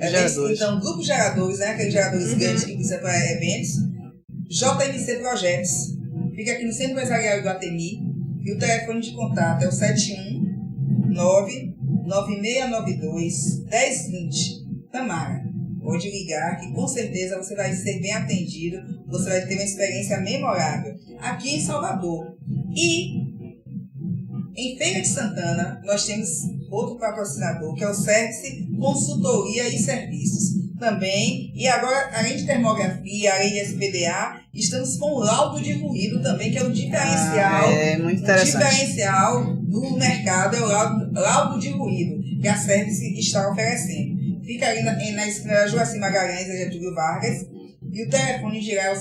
geradores. Então, grupos geradores, né? Aqueles geradores grandes que precisam para eventos. JMC Projetos, fica aqui no Centro Empresarial do Atemi, e o telefone de contato é o 719-9692-1020. Tamara, pode ligar que com certeza você vai ser bem atendido, você vai ter uma experiência memorável aqui em Salvador. E em Feira de Santana nós temos outro patrocinador, que é o Service Consultoria e Serviços. Também, e agora, além de termografia, além de SPDA, estamos com o laudo de ruído também, que é um diferencial. Muito interessante. Um diferencial no mercado é o laudo de ruído, que a Service está oferecendo. Fica ali na esquina da Joacim Magalhães e Getúlio Vargas, e o telefone geral é o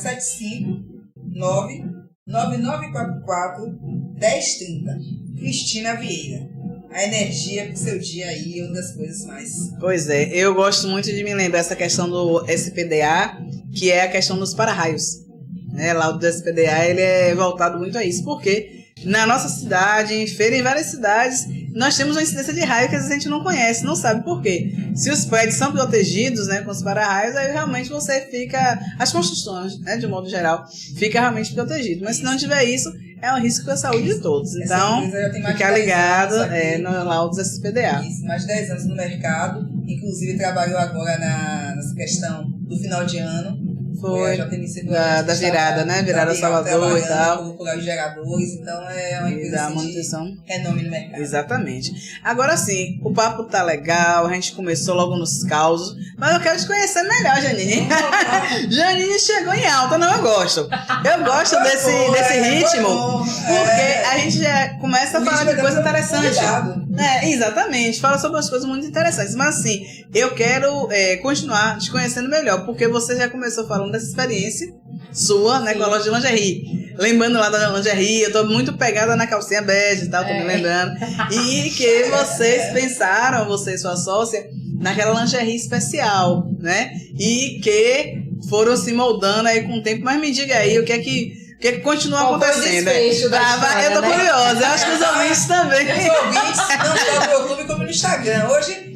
759-9944-1030. Cristina Vieira. A energia pro seu dia aí e outras coisas mais. Pois é, eu gosto muito de me lembrar essa questão do SPDA, que é a questão dos para-raios. Lá o do SPDA ele é voltado muito a isso, porque na nossa cidade, em Feira, em várias cidades, nós temos uma incidência de raio que às vezes a gente não conhece, não sabe por quê. Se os prédios são protegidos, né, com os para-raios, aí realmente você fica... As construções, né, de modo geral, fica realmente protegido. Mas se não tiver isso, é um risco para a saúde de todos. Então, ficar ligado no laudo do SPDA. Isso, mais de 10 anos no mercado, inclusive trabalhou agora nessa questão do final de ano. Foi da virada, né? Virada Salvador e tal. Por os geradores, então é uma empresa de renome no mercado. Exatamente. Agora sim, o papo tá legal, a gente começou logo nos causos, mas eu quero te conhecer melhor, Janine. Janine chegou em alta, não, eu gosto. Eu gosto desse ritmo, porque a gente já começa a falar de coisa interessante. Exatamente, fala sobre as coisas muito interessantes. Mas assim, eu quero continuar te conhecendo melhor, porque você já começou falando dessa experiência sua, né, com a loja de lingerie. Lembrando lá da lingerie, eu tô muito pegada na calcinha bege e tal, tô me lembrando. E que vocês pensaram, você e sua sócia, naquela lingerie especial, né? E que foram se moldando aí com o tempo. Mas me diga aí, o que é que continua acontecendo? Eu tô curiosa, eu acho que os ouvintes também. Os ouvintes, não só no YouTube como no Instagram. Hoje,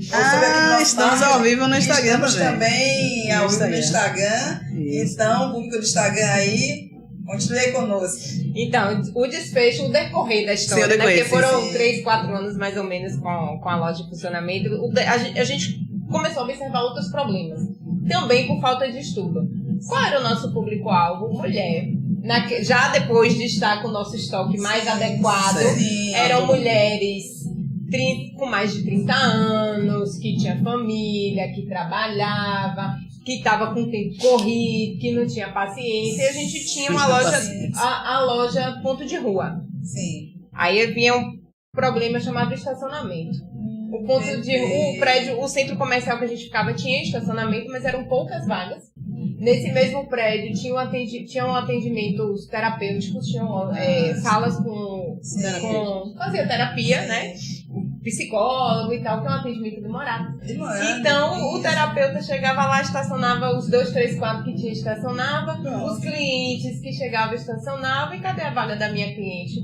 estamos ao vivo no Instagram também. Estamos também ao vivo no Instagram. Isso. Então, o público do Instagram aí, continue conosco. Então, o desfecho, o decorrer da história, né? Porque foram 3, 4 anos mais ou menos com a loja de funcionamento. A gente começou a observar outros problemas. Também por falta de estudo. Qual era o nosso público-alvo? Mulher. Já depois de estar com o nosso estoque mais adequado, eram mulheres com mais de 30 anos, que tinha família, que trabalhava, que estava com o tempo corrido, que não tinha paciência. E a gente tinha uma loja, a loja ponto de rua. Sim. Aí vinha um problema chamado estacionamento. O prédio, o centro comercial que a gente ficava tinha estacionamento, mas eram poucas vagas. Nesse mesmo prédio tinham atendimentos terapêuticos, tinham salas fazia terapia, né? Psicólogo e tal, que é um atendimento demorado. Então, o terapeuta chegava lá, estacionava os 2, 3, 4 que tinha, estacionava. Os clientes que chegavam, estacionavam. E cadê a vaga da minha cliente?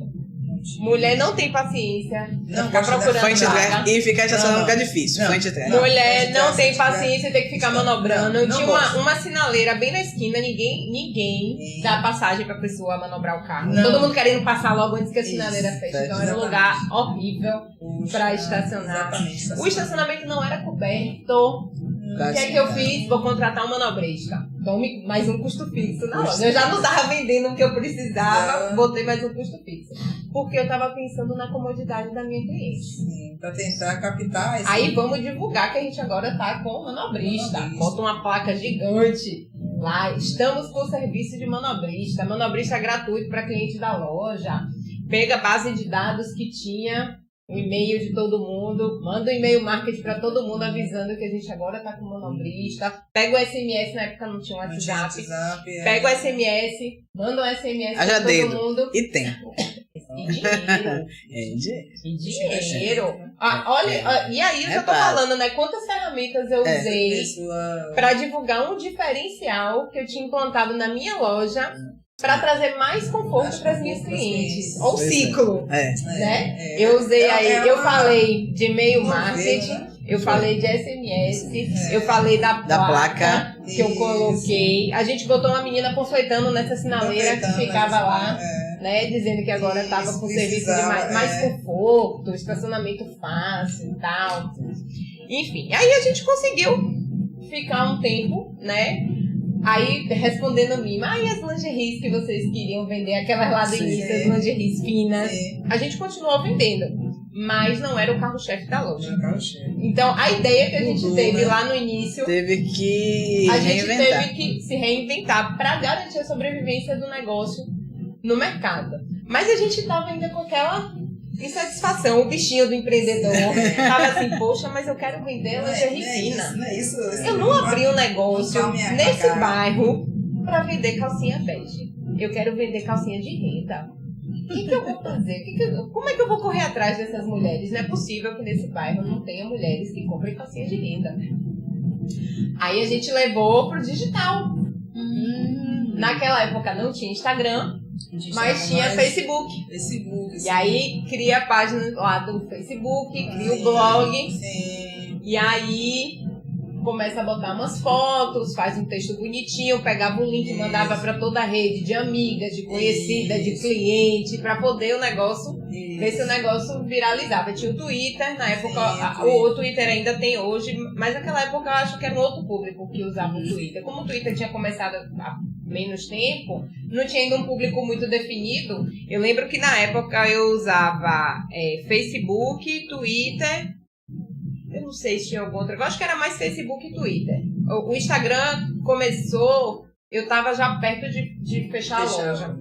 Mulher não tem paciência. Não ficar procurando vaga. E ficar estacionando é difícil. Mulher não tem paciência, tem que ficar manobrando. Tinha uma sinaleira bem na esquina, ninguém dá passagem pra pessoa manobrar o carro. Todo mundo querendo passar logo antes que a sinaleira feche. Então era um lugar horrível pra estacionar. O estacionamento não era coberto. O que é que eu fiz? Vou contratar um manobrista. Tome mais um custo fixo na loja. Eu já não estava vendendo o que eu precisava, botei mais um custo fixo. Porque eu estava pensando na comodidade da minha cliente. Sim, para tentar captar esse... Aí vamos divulgar que a gente agora está com o manobrista. Bota uma placa gigante lá. Estamos com o serviço de manobrista. Manobrista gratuito para cliente da loja. Pega a base de dados que tinha, o e-mail de todo mundo, manda um e-mail marketing para todo mundo avisando que a gente agora está com manobrista. Pega o SMS, na época não tinha um WhatsApp. Pega o SMS, manda um SMS para todo mundo. E tempo. E dinheiro. E dinheiro. Olha, e aí eu já tô falando, né? Quantas ferramentas eu usei para divulgar um diferencial que eu tinha implantado na minha loja para trazer mais conforto para as minhas clientes. Ou ciclo, né? Eu usei aí, eu falei de e-mail marketing, eu falei de SMS, eu falei da placa que eu coloquei. A gente botou uma menina panfletando nessa sinaleira que ficava lá, né? Dizendo que agora estava com serviço de mais conforto, estacionamento fácil e tal. Enfim, aí a gente conseguiu ficar um tempo, né? Aí, respondendo a mim, e as lingeries que vocês queriam vender, aquelas lá do início, as lingeries finas, a gente continuou vendendo, mas não era o carro-chefe da loja. Então, a ideia que a gente teve lá no início, teve que a gente teve que se reinventar para garantir a sobrevivência do negócio no mercado. Mas a gente estava ainda com aquela insatisfação, o bichinho do empreendedor tava assim, poxa, mas eu quero vender lingerie fina. Eu não abri um negócio nesse bairro para vender calcinha bege. Eu quero vender calcinha de renda. O que eu vou fazer? Como é que eu vou correr atrás dessas mulheres? Não é possível que nesse bairro não tenha mulheres que comprem calcinha de renda. Aí a gente levou pro digital. Naquela época não tinha Instagram, mas tinha Facebook. E aí cria a página lá do Facebook, cria o blog. E aí começa a botar umas fotos, faz um texto bonitinho, pegava um link e mandava para toda a rede de amigas, de conhecida, de cliente, para poder o negócio, ver se o negócio viralizava. Tinha o Twitter, na época, o Twitter ainda tem hoje, mas naquela época eu acho que era um outro público que usava o Twitter. Como o Twitter tinha começado há menos tempo, não tinha ainda um público muito definido. Eu lembro que na época eu usava Facebook, Twitter, eu não sei se tinha algum outro, eu acho que era mais Facebook e Twitter. O Instagram começou, eu estava já perto de fechar a loja.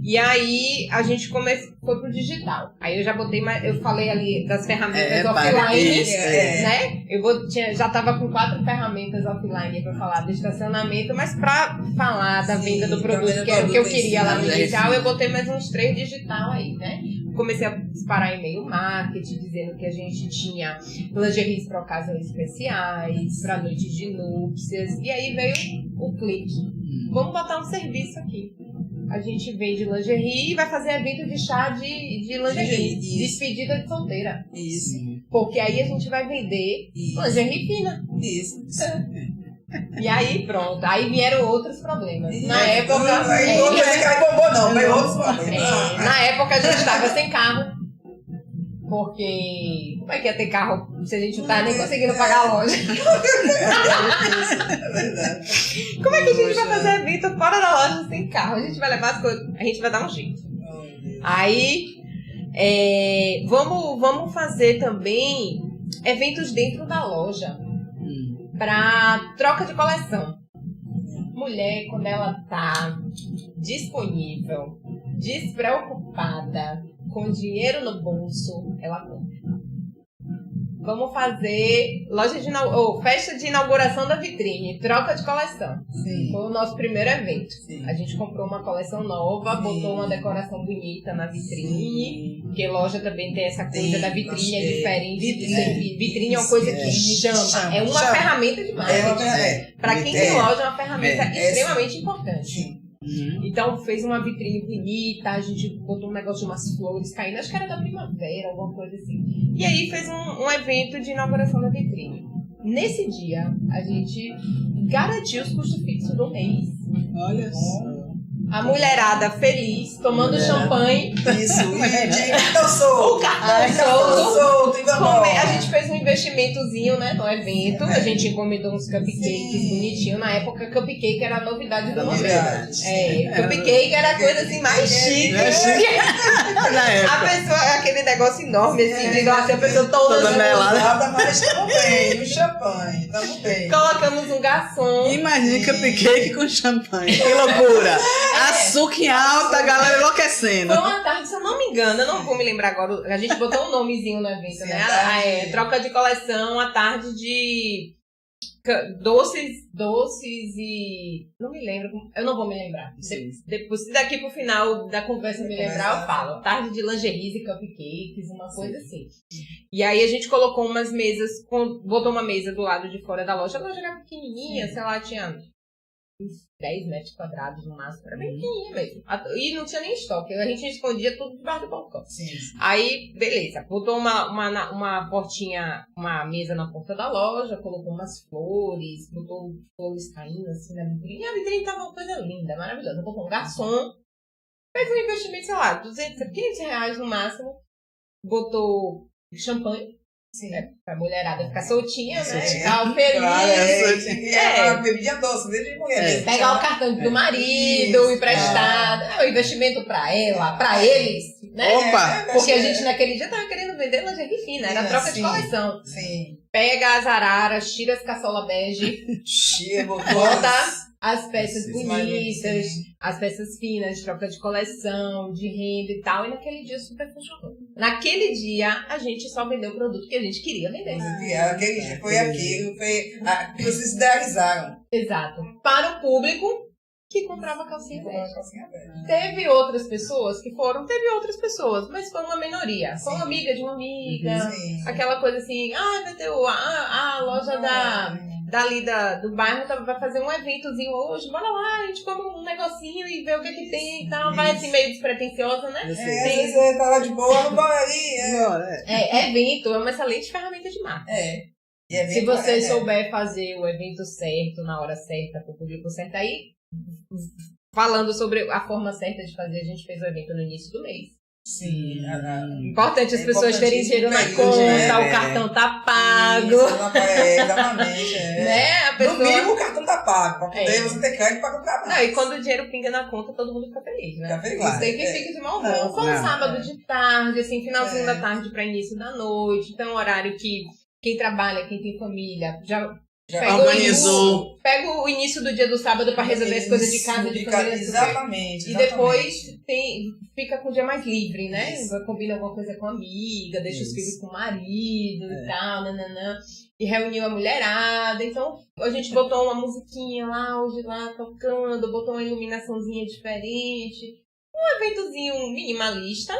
E aí a gente foi pro digital. Aí eu já botei eu falei ali das ferramentas offline, né? Já estava com 4 ferramentas offline para falar do estacionamento, mas para falar da venda do produto, que era o que eu queria lá no digital, eu botei mais uns 3 digital aí, né? Comecei a disparar e-mail marketing, dizendo que a gente tinha lingeries para ocasiões especiais, para noites de núpcias, e aí veio o clique. Vamos botar um serviço aqui. A gente vende lingerie e vai fazer evento de chá de lingerie, despedida de solteira. Isso. Porque aí a gente vai vender lingerie fina. Isso. E aí pronto, aí vieram outros problemas. Na época... Na época a gente estava sem carro. Porque como é que ia ter carro se a gente não tá nem conseguindo pagar a loja? É verdade. Como é que a gente vai fazer evento fora da loja sem carro? A gente vai levar as coisas, a gente vai dar um jeito. Aí, vamos fazer também eventos dentro da loja para troca de coleção. Mulher, quando ela tá disponível, despreocupada, com dinheiro no bolso, ela compra. Vamos fazer festa de inauguração da vitrine, troca de coleção. Sim. Foi o nosso primeiro evento. Sim. A gente comprou uma coleção nova, botou uma decoração bonita na vitrine, porque loja também tem essa coisa da vitrine, é diferente de servir. Vitrine é uma coisa que chama. É uma ferramenta de marketing. Para quem tem loja, é uma ferramenta extremamente importante. Sim. Então fez uma vitrine bonita, a gente botou um negócio de umas flores caindo, acho que era da primavera, alguma coisa assim. E aí fez um evento de inauguração da vitrine. Nesse dia, a gente garantiu os custos fixos do mês. Olha só. A mulherada feliz, tomando champanhe. Isso, o cartão solto. A gente fez um investimento investimentozinho, né, no evento. A gente encomendou uns cupcakes bonitinhos. Na época, cupcake era a novidade do momento. Cupcake era a coisa assim mais chique. A pessoa, aquele negócio enorme, assim, de igual assim, a pessoa toda melada, mas estamos bem, um champanhe, estamos bem. Colocamos um garçom. Imagina cupcake com champanhe. Que loucura! Açúcar em alta, a galera enlouquecendo. Foi uma tarde, se eu não me engano, eu não vou me lembrar agora, a gente botou um nomezinho no evento, sim, né? Troca de coleção, a tarde de doces e... Não me lembro, eu não vou me lembrar. Depois, se daqui pro final da conversa me lembrar, eu falo. Tarde de lingeries e cupcakes, uma coisa assim. E aí a gente colocou umas mesas, botou uma mesa do lado de fora da loja. A loja era pequenininha, sei lá, tinha 10 metros quadrados no máximo, era bem pequenininha mesmo. E não tinha nem estoque, a gente escondia tudo debaixo do balcão. Aí, beleza, botou uma portinha, uma mesa na porta da loja, colocou umas flores, botou flores caindo assim na vitrine. E a vitrine tava uma coisa linda, maravilhosa. Botou um garçom, fez um investimento, sei lá, 200, 500 reais no máximo, botou champanhe. Sim. Pra mulherada ficar soltinha, né? Ficar feliz. Uma bebida doce, desde mulher. Pegar o cartão do marido, emprestado. É um investimento pra ela, pra eles, né? Opa! Porque a gente naquele dia tava querendo vender lingerie fina, era troca de coleção. Sim. Pega as araras, tira as caçola bege, bota as peças bonitas, as peças finas, de troca de coleção, de renda e tal. E naquele dia super funcionou. Naquele dia, a gente só vendeu o produto que a gente queria vender. Aquele dia foi aquilo, que vocês idealizaram. Exato. Para o público que comprava calcinha velha. Teve outras pessoas, mas foi uma minoria. Foi uma amiga de uma amiga, aquela coisa assim, vai ter a loja dali do bairro vai fazer um eventozinho hoje, bora lá, a gente come um negocinho e vê o que tem e tal. Vai assim meio despretensiosa, né? Você tá lá de boa, não bora ali. Evento é uma excelente ferramenta de marketing. Se você souber fazer o evento certo, na hora certa, com o público certo, aí, falando sobre a forma certa de fazer, a gente fez o evento no início do mês. Sim. Importante as pessoas terem dinheiro na conta, o cartão tá pago. Exatamente. Né? A pessoa... No mínimo o cartão tá pago, pra poder você ter crédito pra comprar mais. Não, e quando o dinheiro pinga na conta, todo mundo fica feliz, né? Fica feliz. Isso tem que fica de mau humor. Foi um sábado de tarde, assim, finalzinho da tarde pra início da noite. Então, um horário que quem trabalha, quem tem família, já organizou. Pega o início do dia do sábado para resolver as coisas de casa, de família. Exatamente. E depois fica com o dia mais livre, né? Combina alguma coisa com a amiga, deixa os filhos com o marido e tal, nananã. E reuniu a mulherada. Então, a gente botou uma musiquinha lá, hoje lá, tocando, botou uma iluminaçãozinha diferente. Um eventozinho minimalista,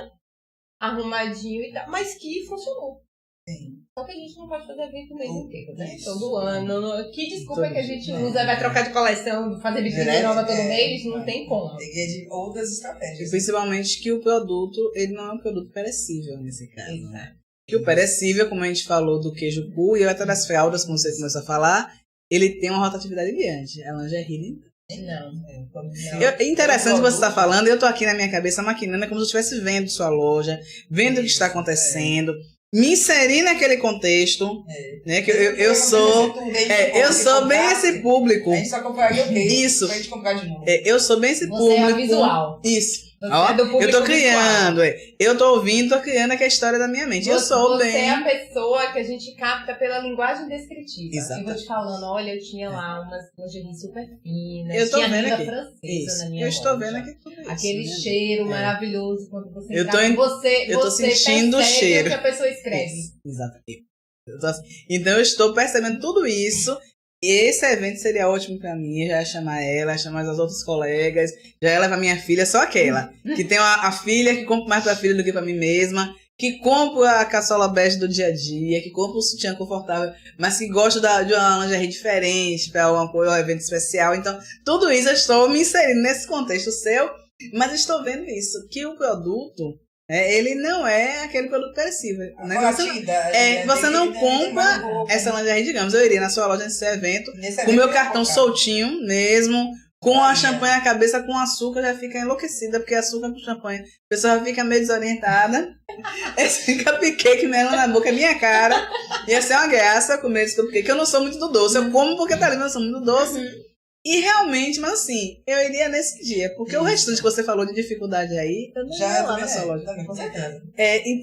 arrumadinho e tal, mas que funcionou. Sim. Só que a gente não pode fazer evento o mês inteiro, né? Todo ano. Que desculpa que a gente usa? Vai trocar de coleção, fazer vitrine nova todo mês? Não tem como. Tem que de outras estratégias. E principalmente que o produto, ele não é um produto perecível nesse caso. Né? Que o perecível, como a gente falou do queijo cu e até das fraldas, como você começou a falar, ele tem uma rotatividade grande. A lingerie não. É interessante você estar falando, eu tô aqui na minha cabeça maquinando, como se eu estivesse vendo sua loja, vendo o que está acontecendo. Me inserir naquele contexto, né? Que eu sou bem esse público. A gente só compraria o quê? Isso. Pra gente comprar de novo. Eu sou bem esse público. Você é visual. Isso. Eu tô criando, eu tô ouvindo, tô criando aqui a história da minha mente. Você é a pessoa que a gente capta pela linguagem descritiva. Exato. Eu vou te falando, olha, eu tinha lá umas lingeries super finas, eu tô tinha vendo aqui. francesa na minha eu estou loja. vendo aqui tudo isso. Aquele cheiro maravilhoso quando você eu tô sentindo o cheiro que a pessoa escreve. Exatamente. Então eu estou percebendo tudo isso. Esse evento seria ótimo pra mim, já ia chamar ela, chamar as outras colegas, já ia levar minha filha, só aquela, que tem a filha que compra mais pra filha do que pra mim mesma, que compra a caçola bege do dia a dia, que compra o sutiã confortável, mas que gosta de uma lingerie diferente para um apoio ao evento especial. Então, tudo isso eu estou me inserindo nesse contexto seu, mas estou vendo isso, que o produto... ele não é aquele produto perecível. Você não compra essa lingerie, digamos. Eu iria na sua loja nesse evento com meu cartão soltinho mesmo, Com a champanhe, a cabeça com açúcar já fica enlouquecida, porque açúcar com champanhe. A pessoa já fica meio desorientada. Esse cupcake melando na boca é minha cara. Ia ser uma graça comer esse cupcake. Eu não sou muito do doce. Eu como porque tá ali, mas eu sou muito do doce. E realmente, mas assim, eu iria nesse dia. Porque o restante que você falou de dificuldade aí, eu não ia lá na sua loja. Também, com certeza.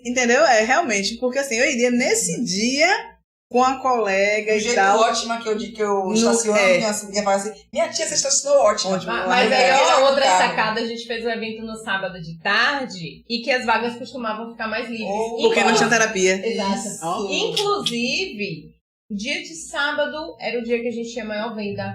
Entendeu? Realmente. Porque assim, eu iria nesse dia com a colega e tal. Ótima que eu estaciono, minha sobrinha fala assim, minha tia, você estacionou ótima. Mas aí, ó, outra sacada, a gente fez um evento no sábado de tarde e que as vagas costumavam ficar mais livres. Porque não tinha terapia. Exato. Inclusive, dia de sábado era o dia que a gente tinha maior venda.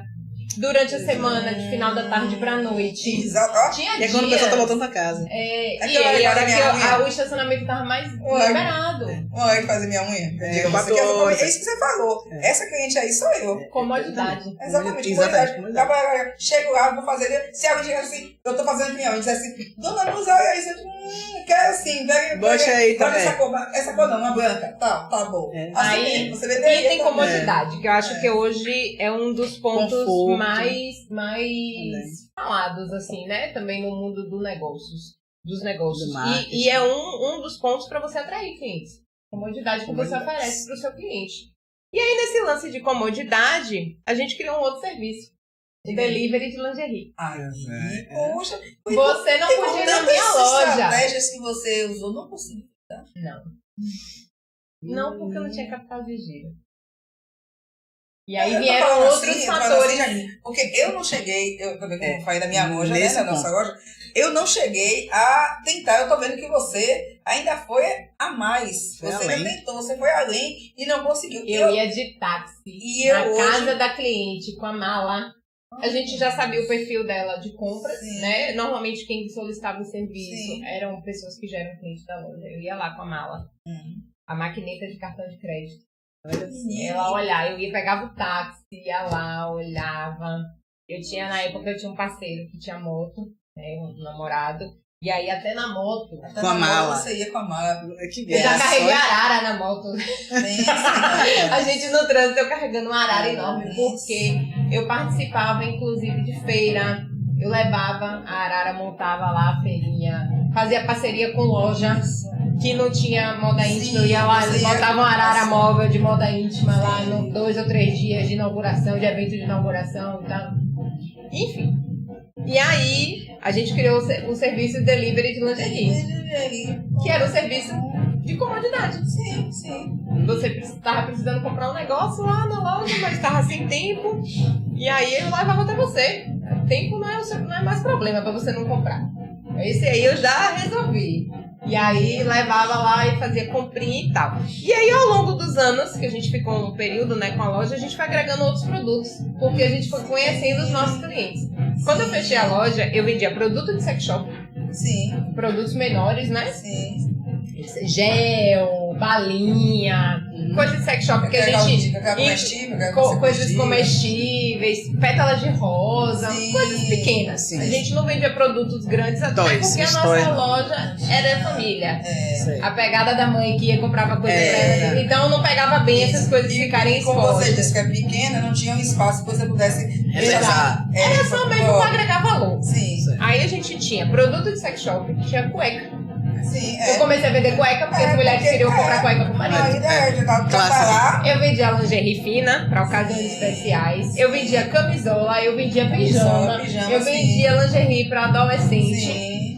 Durante a semana, de final da tarde pra noite. Exato. Tinha E é quando o pessoal tá voltando pra casa. E aí era que o estacionamento tava mais liberado. Uma hora que fazer minha unha. É isso que você falou. Essa cliente aí sou eu. Comodidade. Exatamente. Comodidade. Chego lá, vou fazer. Se alguém diz assim, eu tô fazendo minha unha, diz assim, dona Nusa, olha aí, quero assim, bocha aí também. Essa cor não, uma branca. Tá bom. Aí, você vê e tem comodidade, que eu acho que hoje é um dos pontos mais falados, assim, né? Também no mundo dos negócios. E é um dos pontos para você atrair clientes. Comodidade que você oferece para o seu cliente. E aí, nesse lance de comodidade, a gente criou um outro serviço. O delivery de lingerie. Poxa. Você não podia ir na minha loja. Estratégias que você usou, não consegui. Tá? Não, porque eu não tinha capital de giro. E aí vieram outros fatores. Porque eu não cheguei, eu também como falei da minha loja, né, da nossa loja, eu não cheguei a tentar, eu tô vendo que você ainda foi a mais. Você ainda tentou, você foi além e não conseguiu. Eu ia de táxi na casa da cliente com a mala. A gente já sabia o perfil dela de compras, né? Normalmente quem solicitava o serviço eram pessoas que já eram clientes da loja. Eu ia lá com a mala, a maquineta de cartão de crédito. Ela olhava, eu ia, pegava o táxi, ia lá, olhava. Na época eu tinha um parceiro que tinha moto, né, um namorado. E aí até na moto. Com a mala. Você ia com a mala. Eu já carreguei arara na moto. A gente no trânsito, eu carregando uma arara enorme, porque eu participava inclusive de feira. Eu levava a arara, montava lá a feirinha, fazia parceria com loja que não tinha moda íntima, eu ia lá, eles botavam uma arara móvel de moda íntima lá, 2 ou 3 dias de inauguração, de evento de inauguração e tal. Enfim. E aí, a gente criou o serviço de delivery de lingerie, que era o serviço de comodidade. Você estava precisando comprar um negócio lá na loja, mas estava sem tempo, e aí ele levava até você. Tempo não é mais problema para você não comprar. Esse aí eu já resolvi. E aí levava lá e fazia comprinha e tal. E aí ao longo dos anos, que a gente ficou um período, né, com a loja, a gente foi agregando outros produtos. Porque a gente foi conhecendo os nossos clientes. Quando eu fechei a loja, eu vendia produto de sex shop. Produtos menores, né? Gel, balinha, coisas de sex shop que a gente... Coisas comestíveis, pétalas de rosa, coisas pequenas. A gente não vendia produtos grandes, até porque a nossa loja era família. A pegada da mãe que ia comprava coisa pra ela. Então eu não pegava bem essas coisas ficarem expostas. Como você disse que é pequena, não tinha um espaço que você pudesse... Era só mesmo para agregar valor. Aí a gente tinha produto de sex shop, tinha cueca. Eu comecei a vender cueca porque as mulheres queriam comprar cueca pro marido. Eu vendia lingerie fina para ocasiões especiais. Eu vendia camisola, eu vendia pijama. Eu vendia lingerie para adolescente.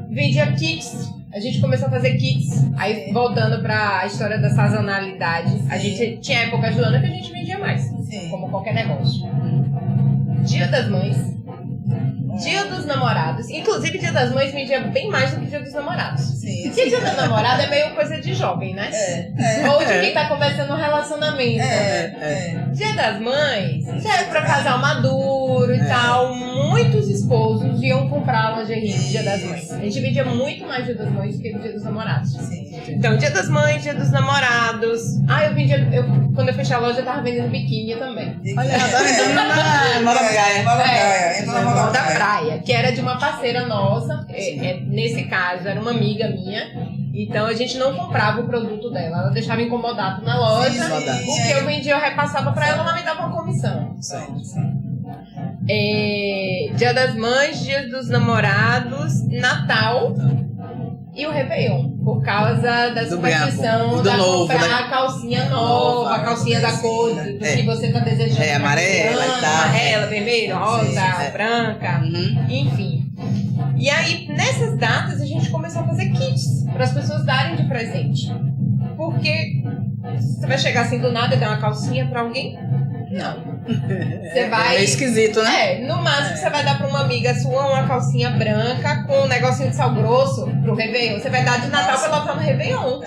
Vendia kits. A gente começou a fazer kits. Aí, voltando para a história da sazonalidade, a gente tinha épocas do ano que a gente vendia mais. Como qualquer negócio. Dia das Mães. Dia dos Namorados. Inclusive, Dia das Mães vendia bem mais do que Dia dos Namorados. Porque Dia dos Namorados é meio coisa de jovem, né? Ou de quem tá começando um relacionamento. Dia das Mães já é pra casal maduro e tal. Muitos esposos iam comprar lingerie no Dia das Mães. A gente vendia muito mais Dia das Mães do que no Dia dos Namorados. Então, Dia das Mães, Dia dos Namorados. Quando eu fechei a loja, eu tava vendendo biquíni também. Olha, eu tava vendendo na Moda Praia. Moda Praia, que era de uma parceira nossa. Nesse caso, era uma amiga minha. Então, a gente não comprava o produto dela. Ela deixava incomodado na loja. O que eu vendia, eu repassava pra ela, ela me dava uma comissão. Dia das Mães, Dia dos Namorados, Natal e o Réveillon, por causa da superstição da novo, comprar né? a calcinha nova, a calcinha da cor do que você tá desejando. Amarela e tal. Amarela, vermelho, rosa, Sim, branca, enfim. E aí, nessas datas, a gente começou a fazer kits para as pessoas darem de presente. Porque você vai chegar assim do nada e dar uma calcinha para alguém? Não. Você vai... É esquisito, né? No máximo você vai dar pra uma amiga sua uma calcinha branca com um negocinho de sal grosso pro Réveillon. Você vai dar de Natal pra ela estar no Réveillon.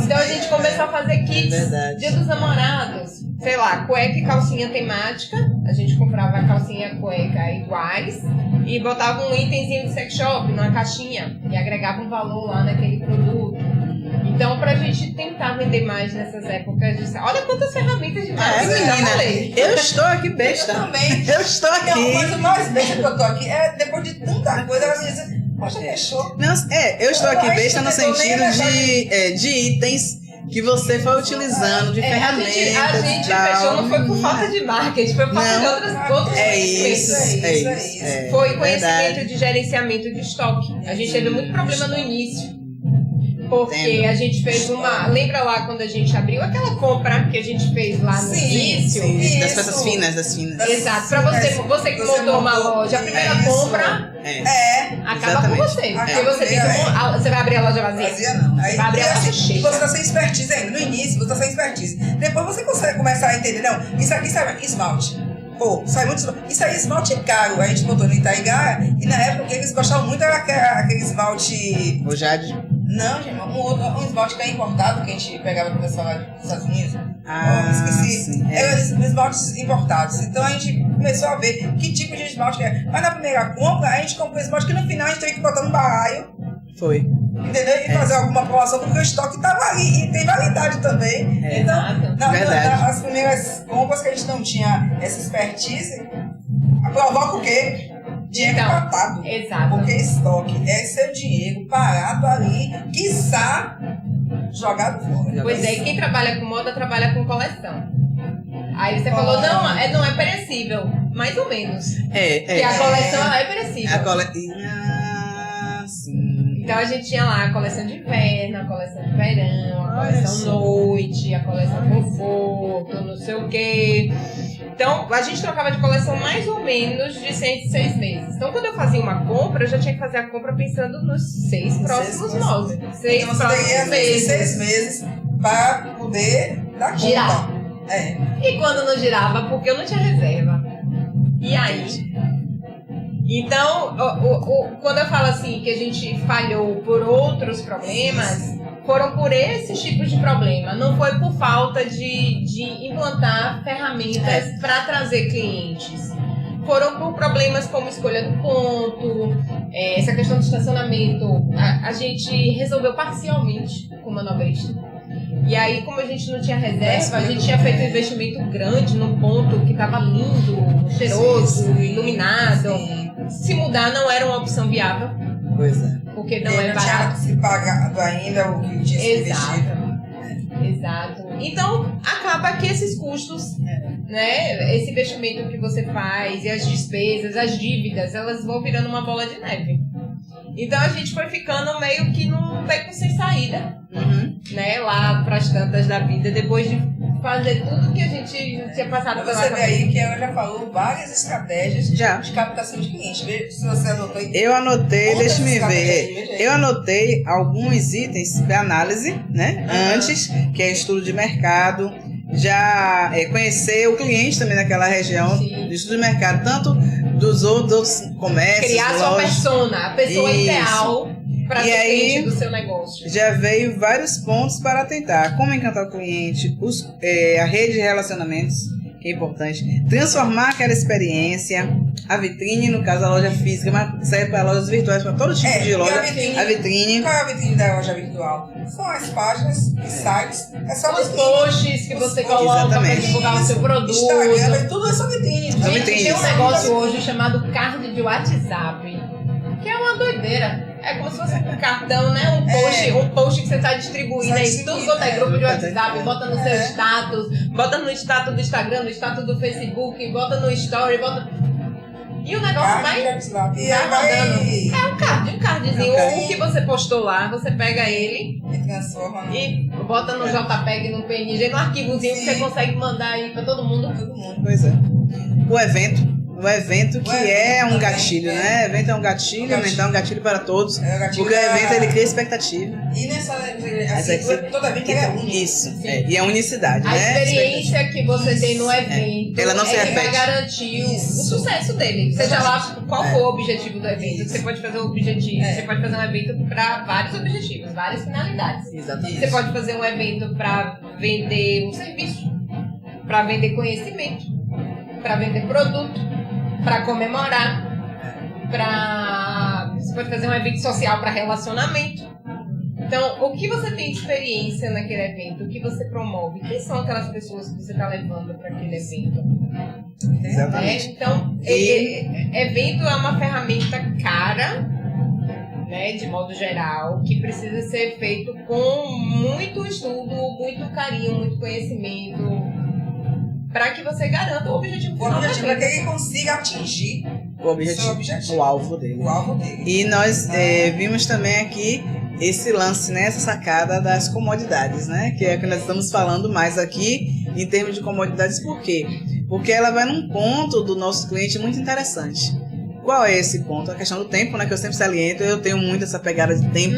Então a gente começou a fazer kits. Dia dos Namorados. Sei lá, cueca e calcinha temática. A gente comprava a calcinha e cueca iguais e botava um itemzinho de sex shop numa caixinha e agregava um valor lá naquele produto. Então, pra gente tentar vender mais nessas épocas, olha quantas ferramentas de marketing eu já falei. Eu estou aqui besta. Eu também. Eu estou aqui. Não, mas o mais besta que eu tô aqui é depois de tanta coisa, ela me diz, poxa, fechou. Não, eu estou aqui besta no sentido de itens que você foi utilizando, de ferramentas. A gente fechou, não foi por falta de marketing, foi por falta de outros conhecimentos. Foi conhecimento de gerenciamento de estoque. A gente teve muito problema no início. Porque a gente fez uma... Lembra lá quando a gente abriu aquela compra que a gente fez lá no início? Sim, das peças finas, Exato. Pra você que montou uma loja, a primeira compra acaba com você. Porque você tem que... Você vai abrir a loja vazia? Vazia não. Aí, vai abrir a loja cheia. Você tá sem expertise ainda. No início, você tá sem expertise. Depois você consegue começar a entender. Não, isso aqui sai esmalte. Pô, sai muito esmalte. Isso aí esmalte é caro. A gente botou no Itaigá e na época o que eles gostavam muito era aquele esmalte... O Jade? Não, gente, um esmalte que é importado, que a gente pegava pro pessoal lá dos Estados Unidos. Esqueci. Eram esmaltes importados. Então a gente começou a ver que tipo de esmalte que é. Mas na primeira compra, a gente comprou esmalte que no final a gente teve que botar no baralho. Foi. Entendeu? E fazer alguma aprovação, porque o estoque estava ali e tem validade também. Então, as primeiras compras que a gente não tinha essa expertise, provoca o quê? Dinheiro empatado. Exato. Porque estoque é seu dinheiro parado ali, quiçá jogado fora. Pois é, e quem trabalha com moda trabalha com coleção. Aí você falou, não é perecível. Mais ou menos. Porque a coleção ela é perecível. Sim. Então a gente tinha lá a coleção de inverno, a coleção de verão, a coleção noite, a coleção conforto, não sei o quê. Então, a gente trocava de coleção mais ou menos de 6 meses. Então, quando eu fazia uma compra, eu já tinha que fazer a compra pensando nos 6 próximos meses. 6 próximos meses. 6 meses para poder dar conta. Girar. E quando não girava, porque eu não tinha reserva. E aí? Então, quando eu falo assim que a gente falhou por outros problemas, foram por esses tipos de problema. Não foi por falta de implantar ferramentas para trazer clientes. Foram por problemas como escolha do ponto, essa questão do estacionamento. A gente resolveu parcialmente com o manobrista. E aí, como a gente não tinha reserva, a gente tinha feito um investimento grande num ponto que estava lindo, cheiroso, iluminado. Se mudar não era uma opção viável. Pois é. Porque não é barato. Tinha se pagado ainda o que tinha se investido. Exato. Então, acaba que esses custos, né, esse investimento que você faz e as despesas, as dívidas, elas vão virando uma bola de neve. Então, a gente foi ficando meio que num beco sem saída, né, lá pras tantas da vida, depois de fazer tudo que a gente tinha passado pela cabeça. Você vê aí que ela já falou várias estratégias de captação de clientes. Veja se você anotou aí. Eu anotei, deixa-me ver. Eu anotei alguns itens para análise, né? Antes, que é estudo de mercado. Já conhecer o cliente também naquela região, de estudo de mercado, tanto dos outros comércios. Criar sua persona, a pessoa ideal para ser cliente do seu negócio. Já veio vários pontos para tentar. Como encantar o cliente, a rede de relacionamentos, que é importante. Transformar aquela experiência, a vitrine, no caso a loja física, mas serve para lojas virtuais, para todo tipo de loja. A vitrine. Qual é a vitrine da loja virtual? São as páginas e sites. É só os posts que você coloca para divulgar o seu produto. Instagram, tudo é só vitrine. Gente, tem um negócio hoje chamado card de WhatsApp, que é uma doideira. É como se fosse um cartão, né? Um post que você está distribuindo aí. Tudo quanto é grupo de WhatsApp, bota no seu status, bota no status do Instagram, no status do Facebook, bota no story, bota... E o negócio vai rodando. É um cardzinho. O que você postou lá, você pega ele e bota no JPEG, no PNG, no arquivozinho que você consegue mandar aí pra todo mundo. Pois é. O evento que é um gatilho, né? O evento é um gatilho, então é um gatilho para todos. Porque o evento ele cria expectativa. E nessa toda evento é único. Isso, e a unicidade, a né? experiência que você tem no evento ela não se repete. Vai garantir o sucesso dele. Seja lá qual for o objetivo do evento. Você pode fazer você pode fazer um evento para vários objetivos, várias finalidades. Exatamente. Você pode fazer um evento para vender um serviço, para vender conhecimento, para vender produto, para comemorar, você pode fazer um evento social para relacionamento. Então, o que você tem de experiência naquele evento? O que você promove? Quem são aquelas pessoas que você está levando para aquele evento? Exatamente. Então, evento é uma ferramenta cara, né, de modo geral, que precisa ser feito com muito estudo, muito carinho, muito conhecimento, para que você garanta o objetivo final. O objetivo é que ele consiga atingir o alvo dele. E nós vimos também aqui esse lance, né, essa sacada das comodidades, né? Que é o que nós estamos falando mais aqui em termos de comodidades. Por quê? Porque ela vai num ponto do nosso cliente muito interessante. Qual é esse ponto? A questão do tempo, né? Que eu sempre saliento. Eu tenho muito essa pegada de tempo.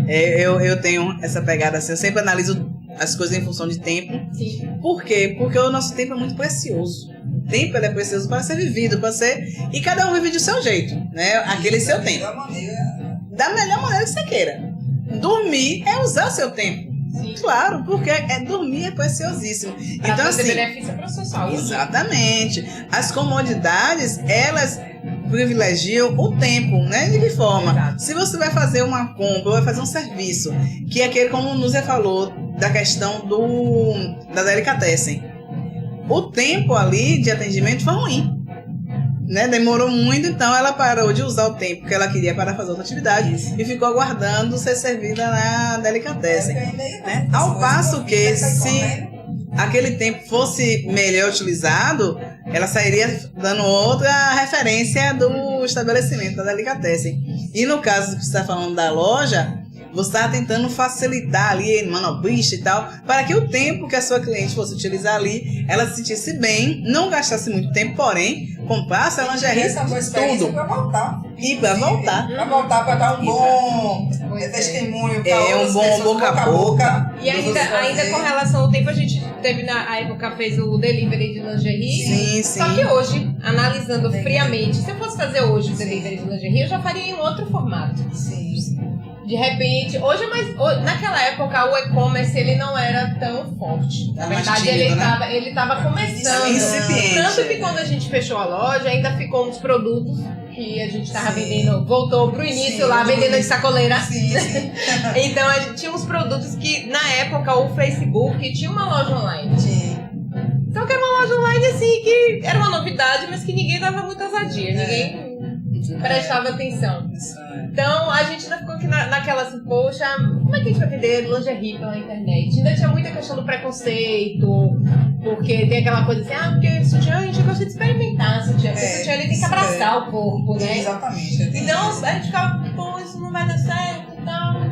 Eu tenho essa pegada assim. Eu sempre analiso as coisas em função de tempo. Sim. Por quê? Porque o nosso tempo é muito precioso. O tempo ele é precioso para ser vivido, para ser... E cada um vive do seu jeito, né? Aquele seu tempo. Da melhor maneira que você queira. Dormir é usar o seu tempo. Sim. Claro, porque dormir é preciosíssimo. Pra então, assim, benefício para a sua saúde. Exatamente. As comodidades, elas privilegiam o tempo, né? De que forma? Exato. Se você vai fazer uma compra, ou vai fazer um serviço, que é aquele, como o Núzia falou, da questão da delicatessen. O tempo ali de atendimento foi ruim. Né? Demorou muito, então ela parou de usar o tempo que ela queria para fazer outra atividade e ficou aguardando ser servida na delicatessen. Né? Ao passo que, se aquele tempo fosse melhor utilizado, ela sairia dando outra referência do estabelecimento da delicatessen. E no caso que você está falando da loja, você está tentando facilitar ali, manobrista e tal, para que o tempo que a sua cliente fosse utilizar ali, ela se sentisse bem, não gastasse muito tempo, porém, comprasse a lingerie, tudo. Para voltar. E para voltar. Para voltar, para dar um bom testemunho. Um bom boca a boca. E ainda com relação ao tempo, a gente teve na época, fez o delivery de lingerie. Sim. Só que hoje, analisando friamente, se eu fosse fazer hoje o delivery de lingerie, eu já faria em outro formato. Sim. De repente, naquela época o e-commerce ele não era tão forte. Na verdade, ele estava começando. Incipiente. Tanto que quando a gente fechou a loja, ainda ficou uns produtos que a gente estava vendendo, voltou pro início lá, vendendo de sacoleira. Sim. Então a gente tinha uns produtos que na época o Facebook tinha uma loja online. Sim. Então que era uma loja online assim, que era uma novidade, mas que ninguém dava muita ousadia, ninguém prestava atenção. Então, a gente ainda ficou aqui naquela assim, poxa, como é que a gente vai vender lingerie pela internet? Ainda tinha muita questão do preconceito, porque tem aquela coisa assim, porque sutiã a gente gosta de experimentar sutiã, porque sutiã ele tem que abraçar o corpo, né? Exatamente. Então, a gente ficava, pô, isso não vai dar certo e tal.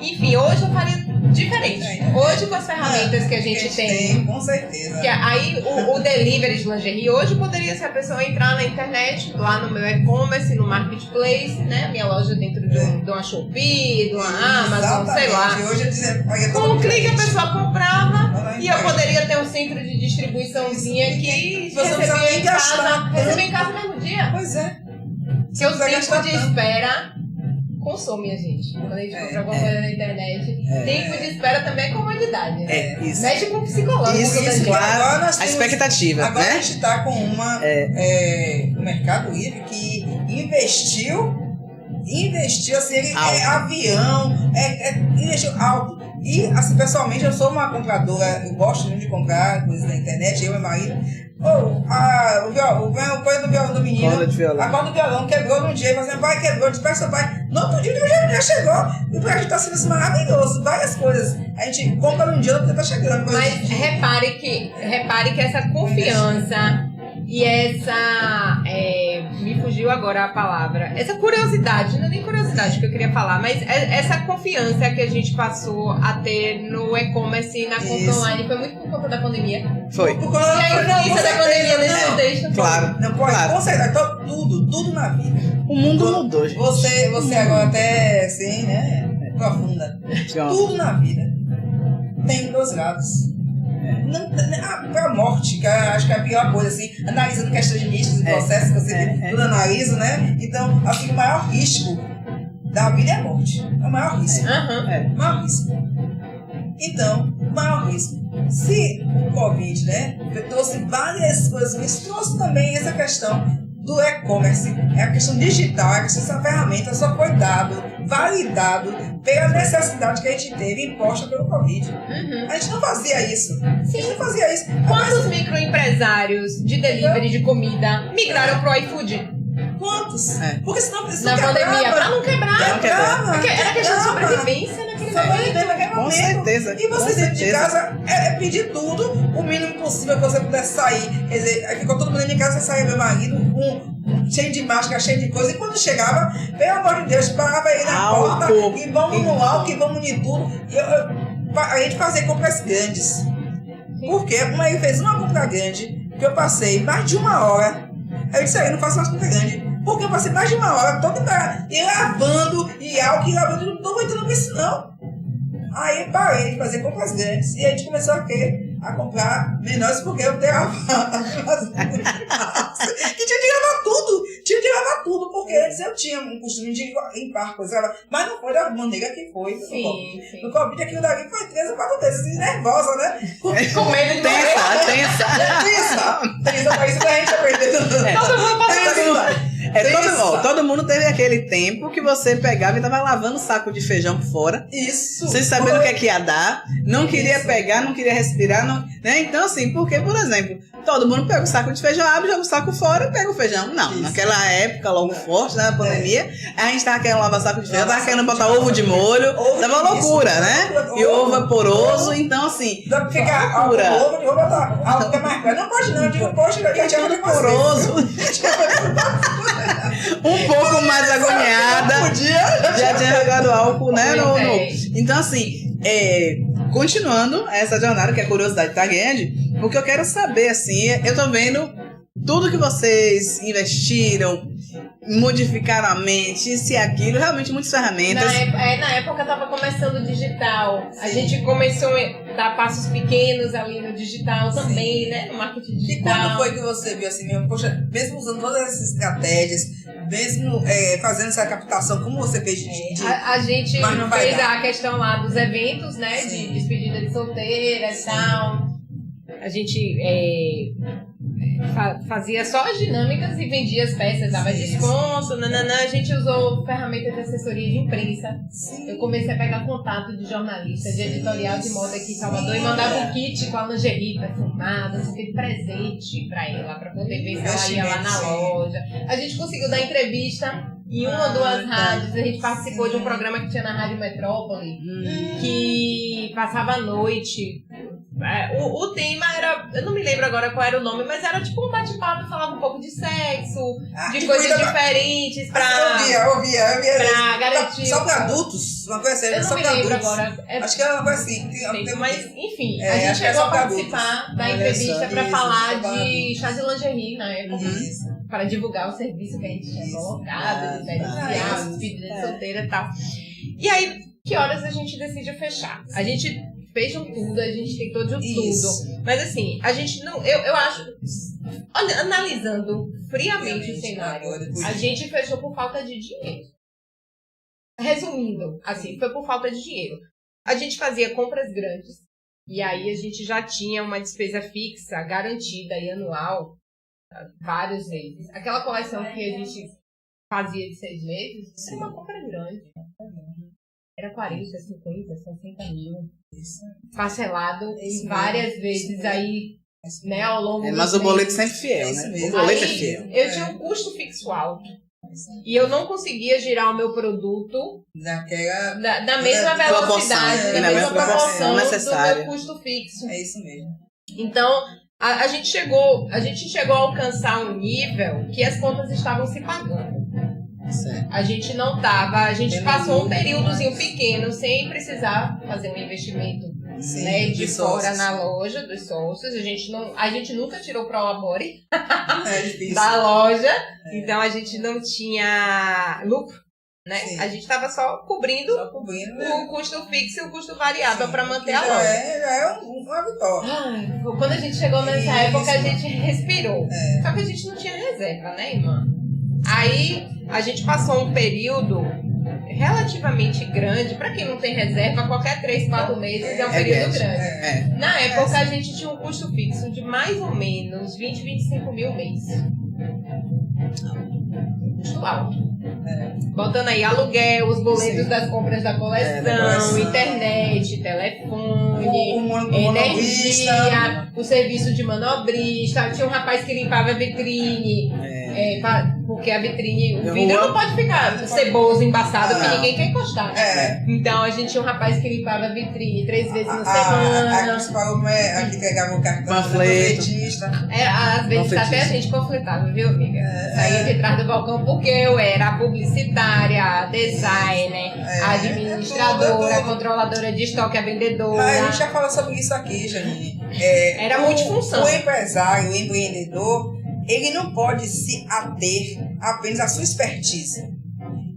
Enfim, hoje eu faria diferente. Hoje, com as ferramentas que a gente tem, com certeza. Que aí o delivery de lingerie hoje poderia ser a pessoa entrar na internet, lá no meu e-commerce, no marketplace, né? Minha loja dentro de uma Shopee, de uma Amazon, sei lá. Hoje com um clique a pessoa comprava e eu poderia ter um centro de distribuiçãozinha que recebia em casa no mesmo dia. Pois é. Porque o tempo de espera consome a gente. Quando a gente compra alguma coisa na internet, tempo de espera também é comodidade, né? Isso. Mexe com o psicológico da gente. Claro, a expectativa, agora né? A gente está com o Mercado Livre que investiu assim, ele avião, investiu alto. E, assim, pessoalmente, eu sou uma compradora, eu gosto muito de comprar coisas na internet, eu e meu marido. O coisa do violão do menino, a corda do violão quebrou num dia, você vai, quebrou, despede seu pai. No outro dia já chegou. E pra gente tá sendo assim, maravilhoso, várias coisas. A gente compra num dia, no outro dia tá chegando. Mas repare que essa confiança e essa, me fugiu agora a palavra, essa curiosidade, não é nem curiosidade que eu queria falar, mas essa confiança que a gente passou a ter no e-commerce e na compra online foi muito por conta da pandemia. Foi. E a influência da pandemia nesse contexto. Claro. Não pode, claro. Com certeza, tudo na vida. O mundo mudou, gente. Você agora até, assim, né, profunda. Tudo na vida tem dois lados. A morte, que acho que é a pior coisa, assim, analisando questões de místicos e processos que você tudo analisa, né? Então, assim, o maior risco da vida é a morte. É o maior risco. O maior risco. Então, o maior risco. Se o Covid, né, trouxe várias coisas, mas trouxe também essa questão do e-commerce, é a questão digital, é a questão dessa ferramenta só foi validado pela necessidade que a gente teve imposta pelo Covid. A gente não fazia isso. Sim. A gente não fazia isso. Quantos microempresários de delivery de comida migraram pro iFood? Quantos? Porque senão na pandemia, pra não quebrar. Porque era questão de sobrevivência naquele momento. Com certeza. E você dentro de casa pedir tudo, o mínimo possível que você pudesse sair. Quer dizer, aí ficou todo mundo dentro de casa, saía meu marido cheio de máscara, cheio de coisa. E quando chegava, pelo amor de Deus, parava aí na porta e vamos no álcool, e vamos em tudo. A gente fazia compras grandes. Por quê? Uma aí fez uma compra grande, que eu passei mais de 1 hora. Aí eu disse, eu não faço mais compra grande. Porque eu passei mais de 1 hora toda e lavando, e álcool, e lavando, não estou aguentando com isso não. Aí parei de fazer compras grandes e a gente começou a comprar menores porque eu tenho que tinha que lavar tudo, porque antes eu tinha um costume de limpar coisas, mas não foi da maneira que foi. Sim. No Covid aquilo dali foi 3 ou 4 vezes, nervosa, né? Com medo de Tensa. Pra isso que a gente aprendeu. Todo mundo teve aquele tempo que você pegava e tava lavando o saco de feijão fora. Isso. Sem saber o que é que ia dar. Não queria pegar, não queria respirar. Né? Então, assim, porque, por exemplo, todo mundo pega o saco de feijão, abre, joga o saco fora e pega o feijão. Não, naquela época, logo forte, na pandemia, a gente tava querendo lavar saco de feijão, tava querendo botar ovo de molho. Tava uma loucura, né? E ovo vaporoso. Então, assim, dá pra ficar loucura. Vou botar algo que é mais perto. Não pode não, eu digo, poxa, eu tinha vaporoso. Um pouco mais agoniada. Já tinha jogado álcool, né? Então, assim, continuando essa jornada, que a curiosidade tá grande, o que eu quero saber, assim, eu tô vendo tudo que vocês investiram, modificaram a mente, isso e aquilo, realmente muitas ferramentas. Na época tava começando o digital. A gente começou a dar passos pequenos ali no digital também, né? No marketing digital. E quando foi que você viu assim mesmo? Poxa, mesmo usando todas essas estratégias, mesmo fazendo essa captação, como você fez a gente fez a questão lá dos eventos, né? Sim. De despedida de solteira e tal. A gente fazia só as dinâmicas e vendia as peças, dava desconto, a gente usou ferramentas de assessoria de imprensa. Sim. Eu comecei a pegar contato de jornalista, de editorial de moda aqui em Salvador e mandava um kit com a lingerie perfumada, de presente pra ela, pra poder ver se ela ia lá na loja. A gente conseguiu dar entrevista em 1 ou 2 rádios. A gente participou de um programa que tinha na Rádio Metrópole, que passava a noite. O tema era, eu não me lembro agora qual era o nome, mas era tipo um bate-papo, falava um pouco de sexo, de coisas diferentes pra garantir. Só pra adultos? Uma coisa assim, eu não me lembro agora. Acho que é uma coisa assim. Mas, enfim, a gente chegou a participar da entrevista pra falar de chá de lingerie na época. Para divulgar o serviço que a gente tinha colocado, de beneficiar, despedida de solteira e tal. E aí, que horas a gente decide fechar? A gente fez um tudo, a gente tentou de um tudo. Mas assim, a gente não. Eu acho. Analisando friamente o cenário, a gente fechou por falta de dinheiro. Resumindo, assim, foi por falta de dinheiro. A gente fazia compras grandes. E aí a gente já tinha uma despesa fixa, garantida e anual. Vários meses. Aquela coleção que a gente fazia de 6 meses era uma compra grande. Era 40, 50, 60 mil. Isso. Parcelado Isso várias mesmo, vezes isso aí, Isso né, ao longo dos Mas o boleto meses. sempre fiel, Isso né? mesmo. O boleto é Aí, fiel. eu tinha um custo fixo alto. E eu não conseguia girar o meu produto Daquela. da mesma velocidade, da na mesma proporção do necessária. meu custo fixo. É isso mesmo. Então, a gente chegou a alcançar um nível que as contas estavam se pagando. Certo. A gente não estava, a gente Tendo passou um lucro, períodozinho mas- pequeno sem precisar fazer um investimento, Sim, né, de dos fora sócios. na loja, dos sócios. A gente nunca tirou Prolabore É difícil. da loja, então a gente não tinha lucro, né? Sim. A gente estava só cobrindo Só cobrindo. o custo fixo e o custo variável para manter a já loja. já é uma vitória. Ai, quando a gente chegou nessa Isso. época, a gente respirou. É. Só que a gente não tinha reserva, né, irmã? Aí a gente passou um período relativamente grande. Para quem não tem reserva, qualquer 3, 4 meses é um período grande. É. Na época, a gente tinha um custo fixo de mais ou menos 20, 25 mil mês. Custo alto. Botando aí aluguel, os boletos Sim. das compras da coleção, da coleção. internet, telefone, O manobrista. energia, o serviço de manobrista. Tinha um rapaz que limpava a vitrine, porque a vitrine, o vidro não pode ficar ceboso, embaçado, que Não. ninguém quer encostar, né? É. Então a gente tinha um rapaz que limpava a vitrine 3 vezes na A semana. principal é a que pegava o cartão Panfleto. do petista. Às vezes até a gente panfletava, viu, amiga? Saía de trás do balcão porque eu era a publicitária, a designer, a administradora, a controladora de estoque, a vendedora. A gente já falou sobre isso aqui, Janine. Era multifunção. O empresário, o empreendedor, ele não pode se ater apenas à sua expertise.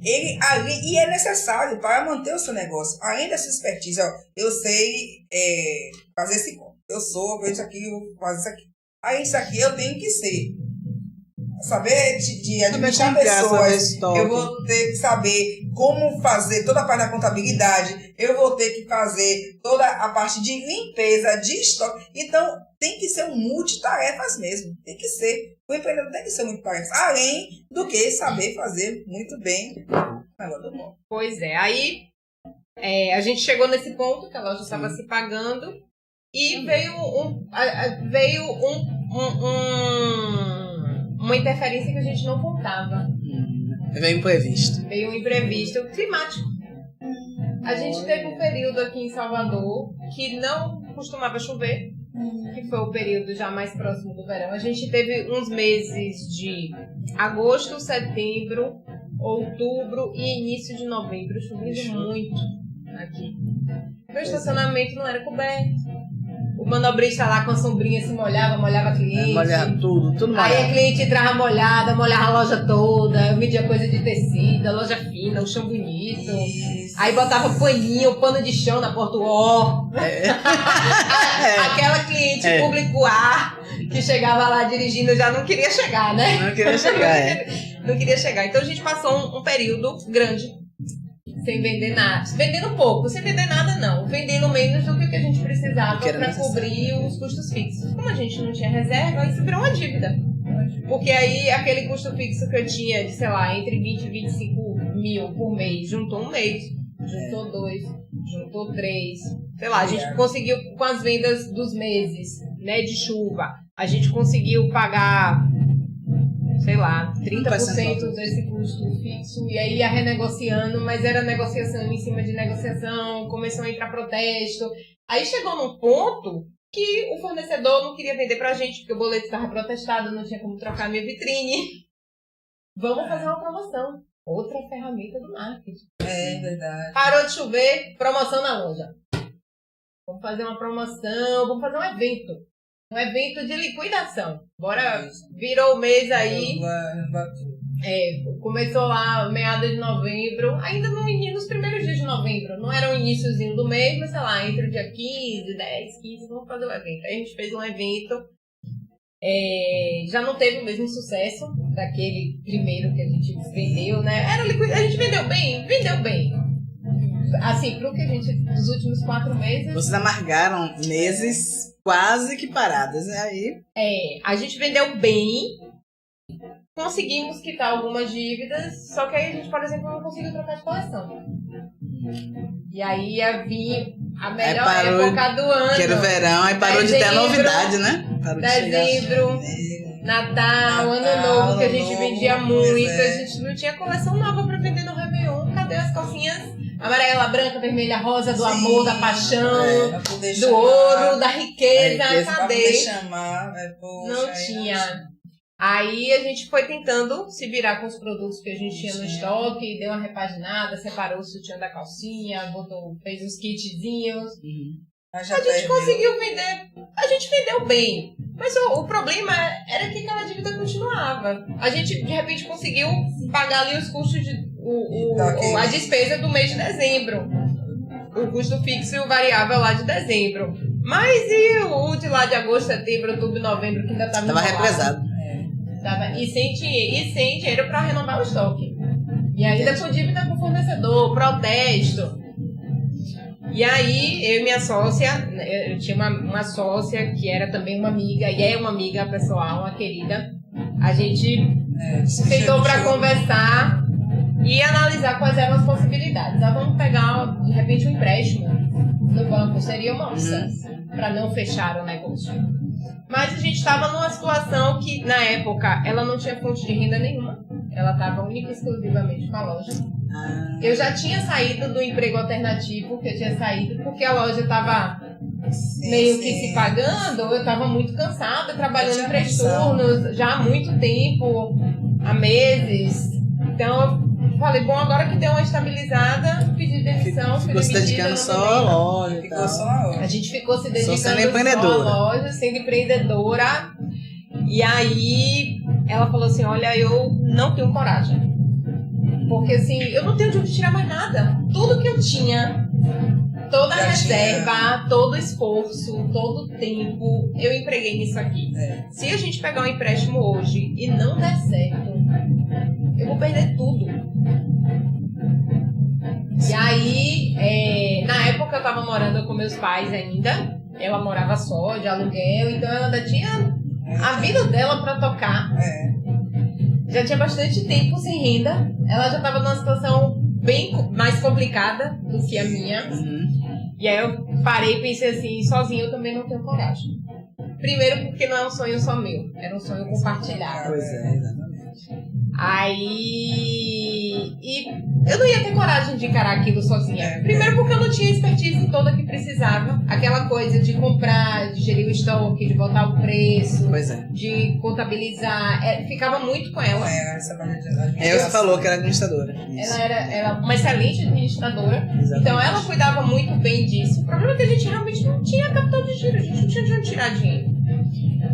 E é necessário para manter o seu negócio. Além da sua expertise, ó, eu sei fazer esse conto. Eu vejo isso aqui, eu faço isso aqui. Aí isso aqui eu tenho que ser. Saber de administrar pessoas. Eu vou ter que saber como fazer toda a parte da contabilidade. Eu vou ter que fazer toda a parte de limpeza, de estoque. Então, tem que ser um multitarefas mesmo. Tem que ser. O empreendedor tem que ser multitarefas. Além do que saber fazer muito bem o negócio do mundo. Pois é, aí a gente chegou nesse ponto que a loja estava se pagando e veio uma interferência que a gente não contava. Veio imprevisto. Veio um imprevisto climático. A gente teve um período aqui em Salvador que não costumava chover, que foi o período já mais próximo do verão. A gente teve uns meses de agosto, setembro, outubro e início de novembro chovendo muito aqui. Meu estacionamento não era coberto. O manobrista lá com a sombrinha se molhava a cliente. Molhava tudo molhado. Aí a cliente entrava molhada, molhava a loja toda, eu media coisa de tecido, a loja fina, o chão bonito. Isso. Aí botava paninho, pano de chão na porta ó. Aquela cliente público A que chegava lá dirigindo já não queria chegar, né? Não queria chegar, Não queria chegar. Então a gente passou um período grande sem vender nada. Vendendo pouco, sem vender nada não. Vendendo menos do que a gente precisava para cobrir os custos fixos. Como a gente não tinha reserva, isso virou uma dívida. Porque aí aquele custo fixo que eu tinha de, sei lá, entre 20 e 25 mil por mês, juntou um mês, juntou 2, juntou 3. Sei lá, a gente conseguiu com as vendas dos meses, né, de chuva, a gente conseguiu pagar, sei lá, 30% desse custo fixo, e aí ia renegociando, mas era negociação em cima de negociação, começou a entrar protesto. Aí chegou num ponto que o fornecedor não queria vender pra gente, porque o boleto estava protestado, não tinha como trocar minha vitrine. Vamos fazer uma promoção. Outra ferramenta do marketing. É verdade. Parou de chover, promoção na loja. Vamos fazer uma promoção, vamos fazer um evento. Um evento de liquidação. Bora, virou o mês aí. Começou lá meados de novembro, ainda nos primeiros dias de novembro. Não era o iniciozinho do mês, mas sei lá, entre o dia 15, 10, 15, vamos fazer o evento. Aí a gente fez um evento. Já não teve o mesmo sucesso daquele primeiro que a gente vendeu, né? A gente vendeu bem. Assim, pro que a gente, nos últimos 4 meses... Vocês amargaram meses quase que paradas, né? Aí... a gente vendeu bem, conseguimos quitar algumas dívidas, só que aí a gente, por exemplo, não conseguiu trocar de coleção. E aí ia vir a melhor época do ano. Que era o verão, aí parou de ter a novidade, né? Dezembro, Natal, Ano Novo, que a gente vendia muito. A gente não tinha coleção nova pra vender no Réveillon. Cadê as calcinhas amarela, branca, vermelha, rosa, do amor, da paixão, do ouro, da riqueza? Cadê? Não tinha. Aí a gente foi tentando se virar com os produtos que a gente tinha no estoque, deu uma repaginada, separou o sutiã da calcinha, fez uns kitzinhos. A gente conseguiu vender, a gente vendeu bem. Mas o problema era que aquela dívida continuava. A gente, de repente, conseguiu pagar ali os custos, a despesa do mês de dezembro. O custo fixo e o variável lá de dezembro. Mas e o de lá de agosto, setembro, outubro, novembro, que ainda estava represado. E sem dinheiro para renovar o estoque. E ainda com dívida com o fornecedor, protesto. E aí, eu e minha sócia, eu tinha uma sócia que era também uma amiga, e é uma amiga pessoal, uma querida. A gente sentou para conversar e analisar quais eram as possibilidades. Vamos pegar, de repente, um empréstimo no banco, seria uma opção, para não fechar o negócio. Mas a gente estava numa situação que, na época, ela não tinha fonte de renda nenhuma. Ela estava única e exclusivamente com a loja. Eu já tinha saído do emprego alternativo, que eu tinha saído porque a loja estava meio que se pagando. Eu estava muito cansada, trabalhando em 3 turnos, já há muito tempo, há meses. Então, eu falei, bom, agora que deu uma estabilizada, pedi demissão. Ficou se dedicando só à loja. A gente ficou se dedicando só à loja, sendo empreendedora. E aí, ela falou assim, olha, eu não tenho coragem. Porque assim, eu não tenho de onde tirar mais nada. Tudo que eu tinha, toda a reserva, todo o esforço, todo o tempo, eu empreguei nisso aqui. Se a gente pegar um empréstimo hoje e não der certo, eu vou perder tudo. E aí, na época eu tava morando com meus pais ainda. Ela morava só, de aluguel, então ela ainda tinha a vida dela pra tocar. Já tinha bastante tempo sem renda. Ela já estava numa situação bem mais complicada do que a minha. E aí eu parei e pensei assim, sozinha eu também não tenho coragem. Primeiro porque não é um sonho só meu, era um sonho compartilhado. Pois é, exatamente. Aí... E eu não ia ter coragem de encarar aquilo sozinha. Primeiro porque eu não tinha a expertise toda que precisava. Aquela coisa de comprar, de gerir o estoque, de botar o preço, de contabilizar. Ficava muito com ela. Ela falou que era administradora. Ela era uma excelente administradora. Exatamente. Então ela cuidava muito bem disso. O problema é que a gente realmente não tinha capital de giro. A gente não tinha de onde tirar dinheiro.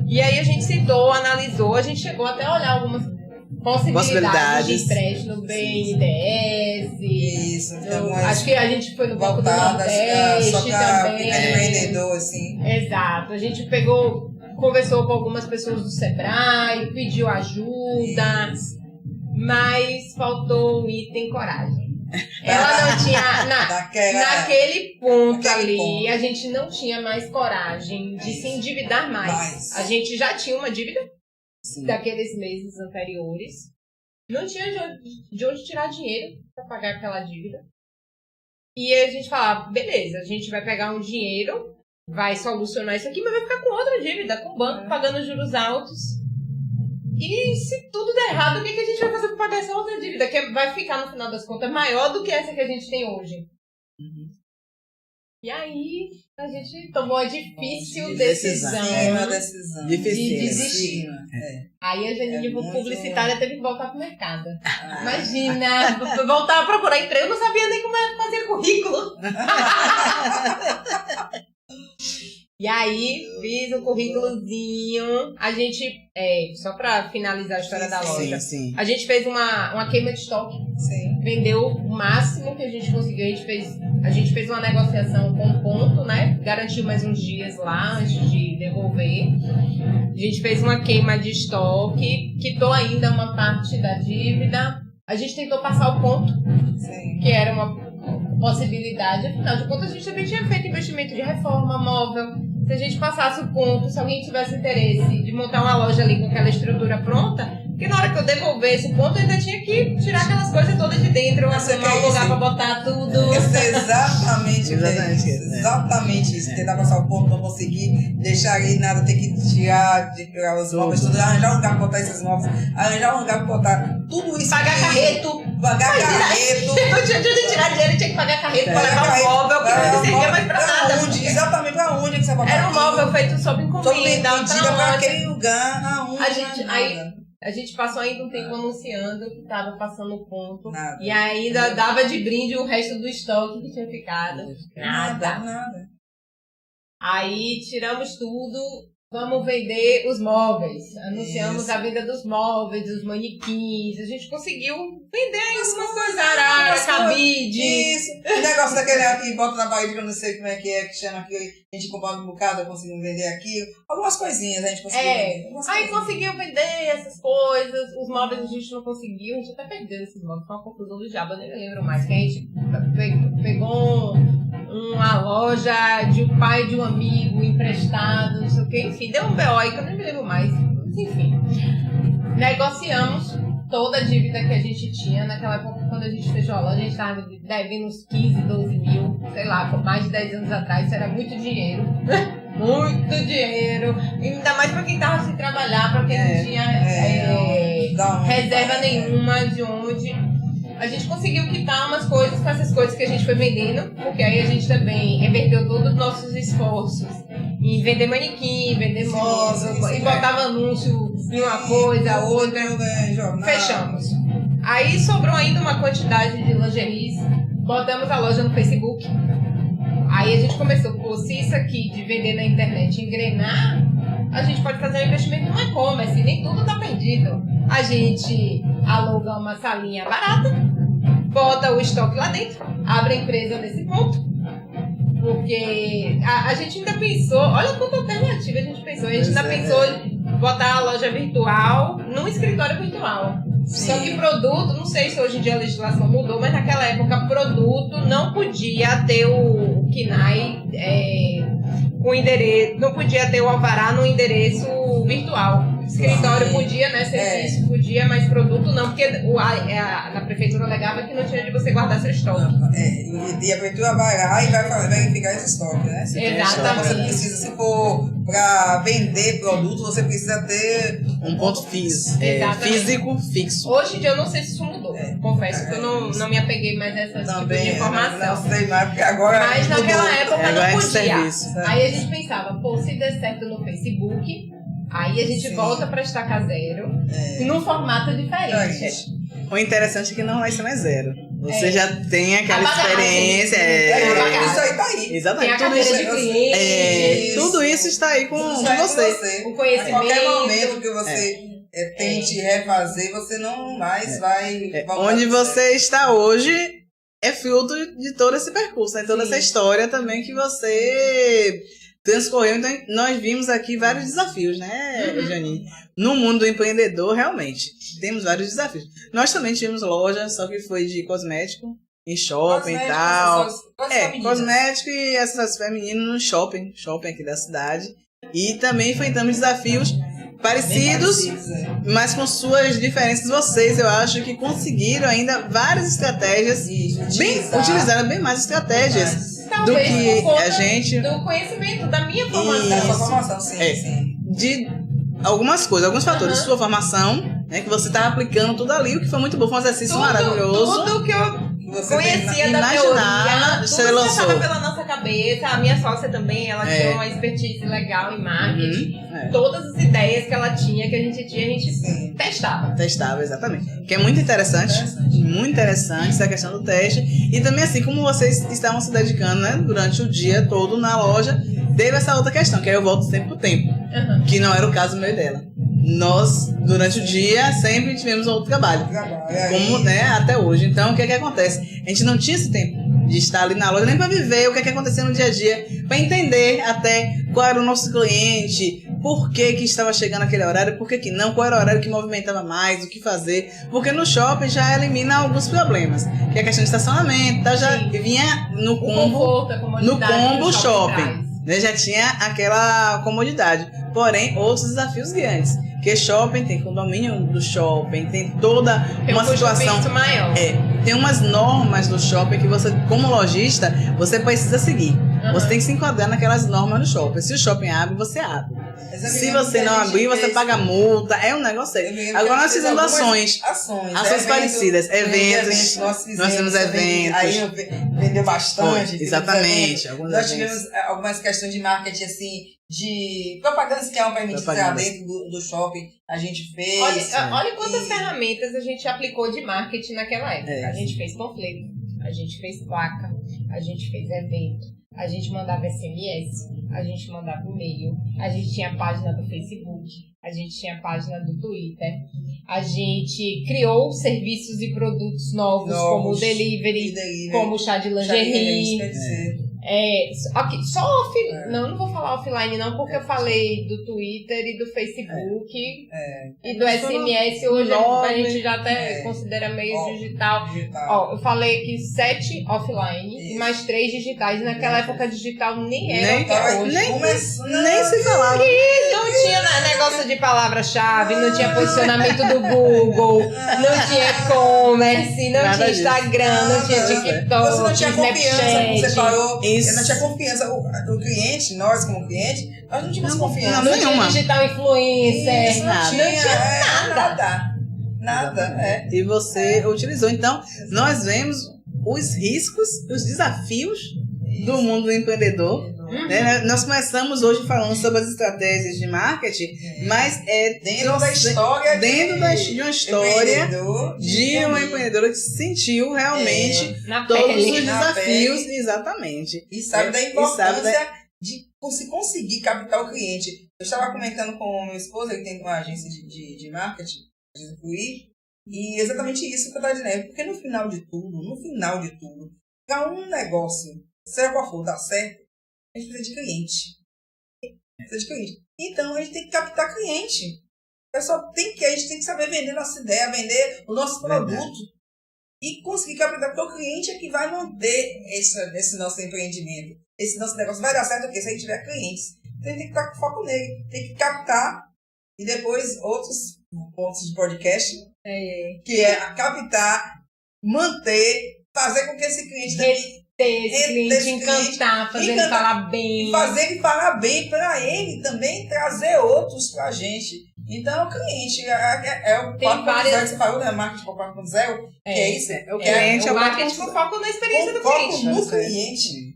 E aí a gente sentou, analisou. A gente chegou até a olhar algumas possibilidades de empréstimo no BNDES. Isso, acho que a gente foi no Banco do Nordeste só também. Empreendedor, assim. Exato. A gente conversou com algumas pessoas do Sebrae, pediu ajuda, mas faltou o item coragem. Ela não tinha, naquele ponto ali, a gente não tinha mais coragem de se endividar mais. A gente já tinha uma dívida daqueles meses anteriores. Não tinha de onde tirar dinheiro para pagar aquela dívida. E a gente falava, beleza, a gente vai pegar um dinheiro, vai solucionar isso aqui, mas vai ficar com outra dívida, com o banco pagando juros altos. E se tudo der errado, o que a gente vai fazer para pagar essa outra dívida? Que vai ficar, no final das contas, maior do que essa que a gente tem hoje. E aí, a gente tomou a difícil decisão de desistir. Aí a Janine, publicitária, teve que voltar pro mercado. Imagina, voltar a procurar emprego, eu não sabia nem como fazer currículo. E aí, fiz um currículozinho. A gente, só pra finalizar a história da loja, a gente fez uma queima de estoque. Vendeu o máximo que a gente conseguiu. A gente fez uma negociação com o ponto, né? Garantiu mais uns dias lá antes de devolver. A gente fez uma queima de estoque, quitou ainda uma parte da dívida. A gente tentou passar o ponto, que era uma possibilidade. Afinal de contas, a gente também tinha feito investimento de reforma móvel. Se a gente passasse o ponto, se alguém tivesse interesse de montar uma loja ali com aquela estrutura pronta, Porque na hora que eu devolvesse o ponto, eu ainda tinha que tirar aquelas coisas todas de dentro, arrumar um lugar pra botar tudo. Isso é exatamente Exatamente isso. Tentar passar o ponto, não conseguir deixar ali nada, ter que tirar os móveis, tudo, arranjar um lugar pra botar esses móveis, arranjar um lugar pra botar tudo isso. Pagar carreto. Não tinha de tirar dinheiro, tinha que pagar carreto pra levar o móvel, que não servia mais pra nada. Exatamente, pra onde que você vai botar? Era um móvel feito sob encomenda, pra aquele lugar, aonde? A gente passou ainda um tempo anunciando que tava passando o ponto. Nada. E ainda dava de brinde o resto do estoque que tinha ficado. Nada. Aí tiramos tudo, vamos vender os móveis. Anunciamos a venda dos móveis, dos manequins. A gente conseguiu vender algumas coisas. Arara, cabide. Isso. O negócio daquele aqui, bota na parede que eu não sei como é, que chama aqui. A gente comprou um bocado, conseguimos vender aqui. Algumas coisinhas a gente conseguiu vender. Aí conseguiu vender essas coisas. Os móveis a gente não conseguiu. A gente até perdeu esses móveis. Foi uma confusão do diabo, eu nem lembro mais. Que a gente pegou uma loja de um pai de um amigo emprestado, não sei o que. Enfim, deu um BO aí que eu nem me lembro mais. Mas enfim. Negociamos toda a dívida que a gente tinha. Naquela época, quando a gente fechou a loja, a gente estava devendo uns 15, 12 mil, sei lá, por mais de 10 anos atrás. Isso era muito dinheiro. Muito dinheiro. Ainda mais para quem estava sem trabalhar, para quem não tinha reserva nenhuma de onde. A gente conseguiu quitar umas coisas com essas coisas que a gente foi vendendo, porque aí a gente também reverteu todos os nossos esforços em vender manequim, vender móvel, e botava anúncio em uma coisa, outra. Fechamos. Aí sobrou ainda uma quantidade de lingeries, botamos a loja no Facebook. Aí a gente começou, se isso aqui de vender na internet engrenar, a gente pode fazer um investimento no e-commerce, nem tudo tá perdido. A gente aluga uma salinha barata, bota o estoque lá dentro, abre a empresa nesse ponto, porque a gente ainda pensou, olha quanta alternativa a gente pensou, a gente ainda pensou em botar a loja virtual num escritório virtual. Sim. Só que produto, não sei se hoje em dia a legislação mudou, mas naquela época produto não podia ter o KNAI, o endereço, não podia ter o alvará no endereço virtual. Escritório podia, né? Serviço podia, mas produto não, porque na prefeitura alegava que não tinha de você guardar seu estoque. E a prefeitura vai lá e vai verificar esse estoque, né? Exatamente. Você precisa, se for para vender produto, você precisa ter um ponto físico fixo. Hoje em dia eu não sei se isso mudou. Confesso que eu não me apeguei mais nessa tipo de informação. Não sei mais, porque agora. Mas naquela época não podia. Aí a gente pensava, se der certo no Facebook, aí a gente volta para estacar zero, num formato diferente. O interessante é que isso não é zero. Você já tem aquela experiência. Isso aí tá aí. Exatamente. Tem a carteira de clientes. Tudo isso está aí com você. O conhecimento. A qualquer momento que você tente refazer, você não mais vai... Onde você está hoje é fruto de todo esse percurso, né? Toda essa história também que você transcorreu. Então, nós vimos aqui vários desafios, né, Janine? No mundo do empreendedor, realmente, temos vários desafios. Nós também tivemos loja, só que foi de cosmético, em shopping e tal. Cosmético e essas femininas no shopping aqui da cidade. E também enfrentamos desafios parecidos, mas com suas diferenças. Vocês, eu acho que conseguiram ainda várias estratégias, utilizaram bem mais estratégias do que a gente. Do conhecimento, da minha formação. Sim. De algumas coisas, alguns fatores. Sua formação, né, que você estava aplicando tudo ali, o que foi muito bom, foi um exercício maravilhoso. Tudo que eu conhecia da teoria, tudo passava pela nossa cabeça. A minha sócia também, ela tinha uma expertise legal em marketing. Todas as ideias que ela tinha, que a gente testava. Testava, exatamente. Que é muito interessante essa questão do teste. E também assim, como vocês estavam se dedicando, né, durante o dia todo na loja, teve essa outra questão, que aí eu volto sempre pro tempo. Que não era o caso meu e dela. Nós, durante o dia, sempre tivemos outro trabalho. Como, né, até hoje. Então, o que é que acontece? A gente não tinha esse tempo de estar ali na loja, nem para viver o que é que acontecia no dia a dia, para entender até qual era o nosso cliente, por que estava chegando aquele horário, por que não, qual era o horário que movimentava mais, o que fazer. Porque no shopping já elimina alguns problemas, que é a questão de estacionamento, tá, já vinha no combo shopping. Né, já tinha aquela comodidade. Porém, outros desafios grandes, Porque shopping tem condomínio do shopping, tem toda uma situação. Maior. Tem umas normas do shopping que você, como lojista, você precisa seguir. Você tem que se enquadrar naquelas normas do shopping. Se o shopping abre, você abre. Se você não abrir, você paga multa. É um negócio sério. Agora nós fizemos ações parecidas. Eventos. Nós fizemos eventos. Aí vendeu bastante. Exatamente. Nós tivemos algumas questões de marketing, assim, de propagandas que iam permitir dentro do shopping. A gente fez. Olha quantas ferramentas a gente aplicou de marketing naquela época. A gente fez panfleto, a gente fez placa, a gente fez evento, a gente mandava SMS, a gente mandava e-mail, a gente tinha página do Facebook, a gente tinha página do Twitter, a gente criou serviços e produtos novos como delivery, como chá de lingerie. Não vou falar offline não, porque eu falei do Twitter e do Facebook e do SMS. Hoje a gente já até considera meio digital. Eu falei aqui 7 offline e mais 3 digitais. Naquela época digital nem era o que é hoje. Nem se falava. Não tinha negócio de palavra-chave, não tinha posicionamento do Google, não tinha e-commerce, não tinha Instagram, não tinha TikTok, você não tinha confiança, você falou. Isso. Não tinha confiança. O cliente, nós como cliente, nós não tínhamos confiança. Não tinha digital influencer, não tinha nada. E você utilizou. Então, nós vemos os riscos, os desafios do mundo do empreendedor. Né? Nós começamos hoje falando sobre as estratégias de marketing, mas dentro da história de uma história de uma empreendedora que sentiu realmente todos os desafios, exatamente. E sabe da importância de se conseguir captar o cliente. Eu estava comentando com o meu esposo, ele tem uma agência de marketing, e exatamente isso que eu estava dizendo, porque no final de tudo, para um negócio, seja qual for, dar certo, a gente precisa de cliente. Então, a gente tem que captar cliente. A gente tem que saber vender nossa ideia, vender o nosso produto. E conseguir captar, porque o cliente é que vai manter esse nosso empreendimento. Esse nosso negócio vai dar certo se a gente tiver clientes. Então, a gente tem que estar com foco nele. Tem que captar. E depois, outros pontos de podcast. Que é captar, manter, fazer com que esse cliente também... Esse cliente encantar, fazer ele falar bem. Fazer ele falar bem para ele também trazer outros pra gente. Então, o cliente é o 4.0 que você falou, né? Marketing 4.0, que é isso. O cliente é o marketing com foco na experiência do cliente. Foco no cliente.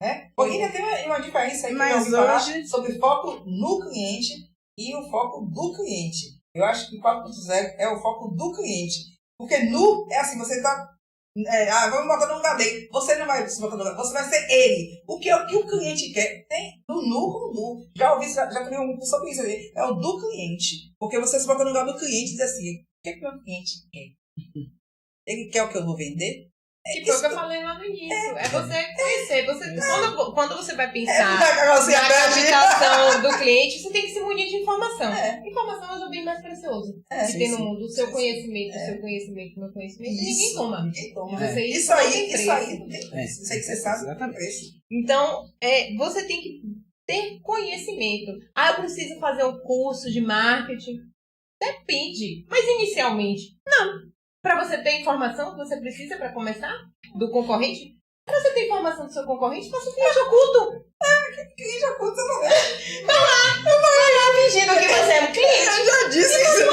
Né? Porque ainda tem uma diferença aí que mas eu falar sobre foco no cliente e o foco do cliente. Eu acho que o 4.0 é o foco do cliente. Porque é assim, você tá... vamos botar no lugar dele. Você não vai se botar no lugar, você vai ser ele. O que o cliente quer tem no nu. Já ouvi, já tem um curso sobre isso ali. É o do cliente. Porque você se bota no lugar do cliente e diz assim: o que o meu cliente quer? Ele quer o que eu vou vender? Tipo, o que eu falei lá no início. É você conhecer. Quando você vai pensar na captação do cliente, você tem que se munir de informação. Informação é o bem mais precioso que tem no mundo. O seu conhecimento, o meu conhecimento, ninguém toma. Isso aí não tem preço. Isso aí que você sabe não tem preço. Então, você tem que ter conhecimento. Eu preciso fazer um curso de marketing. Depende. Mas inicialmente, não. Para você ter informação que você precisa para começar do concorrente, para você ter informação do seu concorrente, faça um cliente oculto. Cliente oculto não é. Vai lá fingindo que você é um cliente. Eu já disse isso.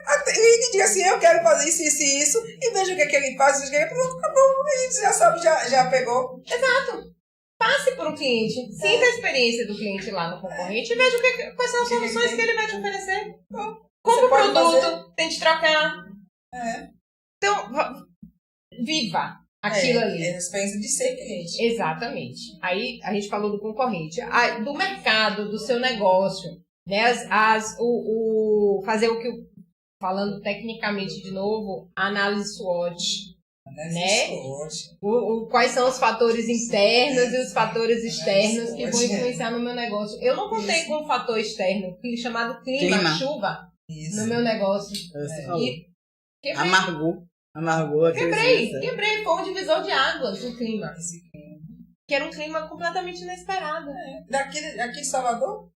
Mas ele diga assim: eu quero fazer isso, e veja o que ele faz, acabou, a gente já sabe, já pegou. Exato. Passe por um cliente, sinta a experiência do cliente lá no concorrente e veja quais são as soluções que ele vai te oferecer. Compre o produto, tente trocar. Então, viva aquilo ali. É a experiência de ser cliente. Exatamente. Aí a gente falou do concorrente, do mercado, do seu negócio, né? Fazer o que, falando tecnicamente de novo, análise SWOT. Né? Quais são os fatores internos e os fatores externos que vão influenciar no meu negócio. Eu não contei com um fator externo chamado clima. Chuva. No meu negócio. Amargou. Quebrei. Foi um divisor de águas o clima. Que era um clima completamente inesperado. Daqui de Salvador?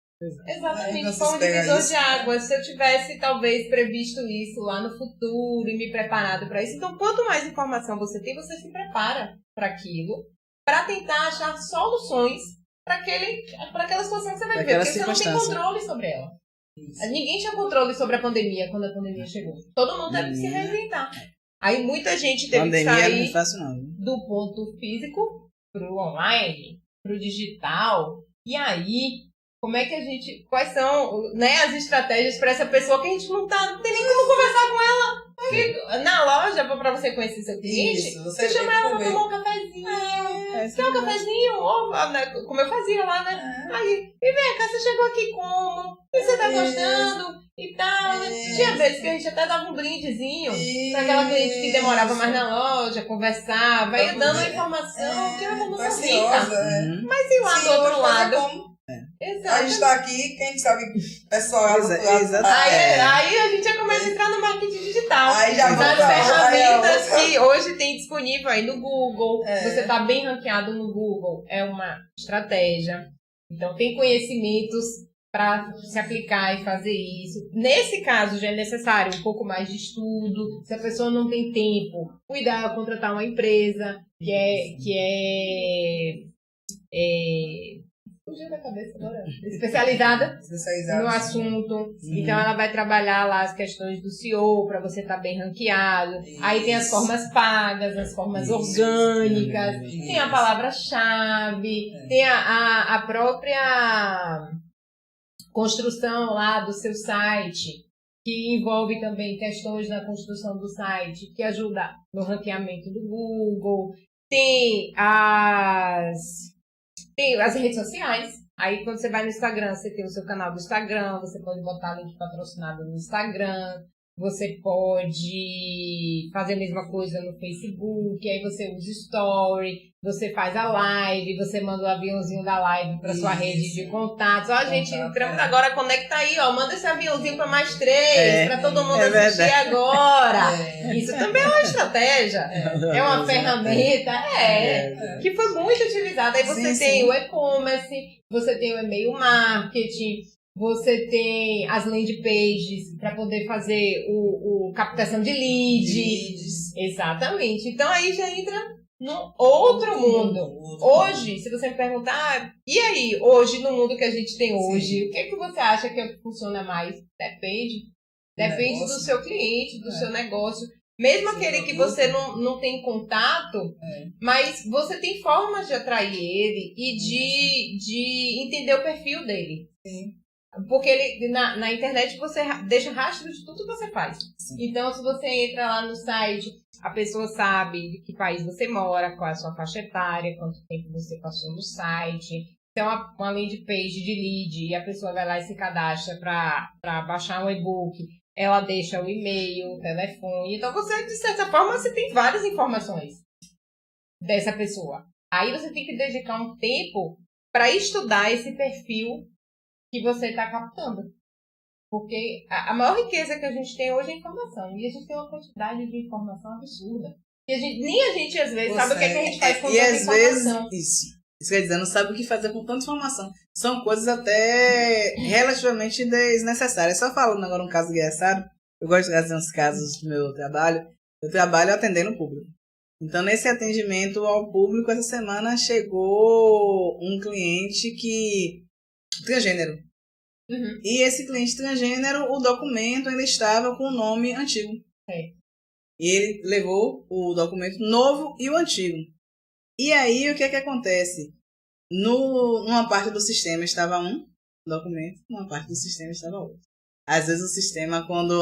Exatamente, foi um divisor de águas. Se eu tivesse, talvez, previsto isso lá no futuro e me preparado para isso. Então, quanto mais informação você tem, você se prepara para aquilo, para tentar achar soluções para aquela situação que você vai viver. Porque você não tem controle sobre ela. Isso. Ninguém tinha controle sobre a pandemia quando a pandemia chegou. Todo mundo teve que se reinventar. Aí muita gente teve que sair do ponto físico pro online, pro digital. E aí, como é que a gente... Quais são, né, as estratégias para essa pessoa que a gente não tem nem como conversar com ela? Porque na loja, para você conhecer seu cliente, você chama ela para tomar um cafezinho. Quer um cafezinho? Como eu fazia lá, né? Aí, e vem cá, você chegou aqui como? E você tá gostando? E tal. Tinha vezes que a gente até dava um brindezinho para aquela cliente que demorava mais na loja, conversava, ia dando a informação que era como rica. Mas e lá do outro lado? A gente está aqui, quem sabe, pessoal. Aí a gente já começa a entrar no marketing digital. Aí já das ferramentas que hoje tem disponível aí no Google. Você está bem ranqueado no Google. É uma estratégia. Então, tem conhecimentos para se aplicar e fazer isso. Nesse caso, já é necessário um pouco mais de estudo. Se a pessoa não tem tempo, o ideal é contratar uma empresa que é fugiu da cabeça agora. Especializada no assunto. Então, ela vai trabalhar lá as questões do SEO para você estar bem ranqueado. Aí tem as formas pagas, as formas orgânicas, tem a palavra-chave, tem a própria construção lá do seu site, que envolve também questões na construção do site, que ajuda no ranqueamento do Google. Tem as redes sociais. Aí, quando você vai no Instagram, você tem o seu canal do Instagram, você pode botar link patrocinado no Instagram, você pode fazer a mesma coisa no Facebook, aí você usa Story, você faz a live, você manda o aviãozinho da live para sua rede de contatos. Ó, gente, entramos agora, conecta aí, ó, manda esse aviãozinho para mais 3, para todo mundo assistir agora. Isso também é uma estratégia, é uma ferramenta, que foi muito utilizada. Aí você tem o e-commerce, você tem o e-mail marketing, você tem as landing pages para poder fazer o captação de leads. Exatamente. Então aí já entra num outro mundo. Hoje, se você me perguntar, e aí, hoje, no mundo que a gente tem hoje, o que é que você acha que funciona mais? Depende. Depende do seu cliente, do seu negócio. Mesmo aquele que você não tem contato, mas você tem formas de atrair ele e de entender o perfil dele. Sim. Porque ele, na internet você deixa rastro de tudo que você faz. Sim. Então, se você entra lá no site, a pessoa sabe de que país você mora, qual é a sua faixa etária, quanto tempo você passou no site. Então, uma landing page de lead e a pessoa vai lá e se cadastra para baixar um e-book. Ela deixa o e-mail, o telefone. Então, você, de certa forma, você tem várias informações dessa pessoa. Aí você tem que dedicar um tempo para estudar esse perfil que você está captando. Porque a maior riqueza que a gente tem hoje é a informação. E a gente tem uma quantidade de informação absurda. E nem a gente, às vezes, sabe o que a gente faz com tanta informação. Isso quer dizer, não sabe o que fazer com tanta informação. São coisas até relativamente desnecessárias. Só falando agora um caso engraçado, eu gosto de trazer uns casos do meu trabalho. Eu trabalho atendendo o público. Então, nesse atendimento ao público, essa semana chegou um cliente transgênero. Uhum. E esse cliente transgênero, o documento ainda estava com o nome antigo. E ele levou o documento novo e o antigo. E aí, o que é que acontece? Numa parte do sistema estava um documento, numa parte do sistema estava outro. Às vezes o sistema, quando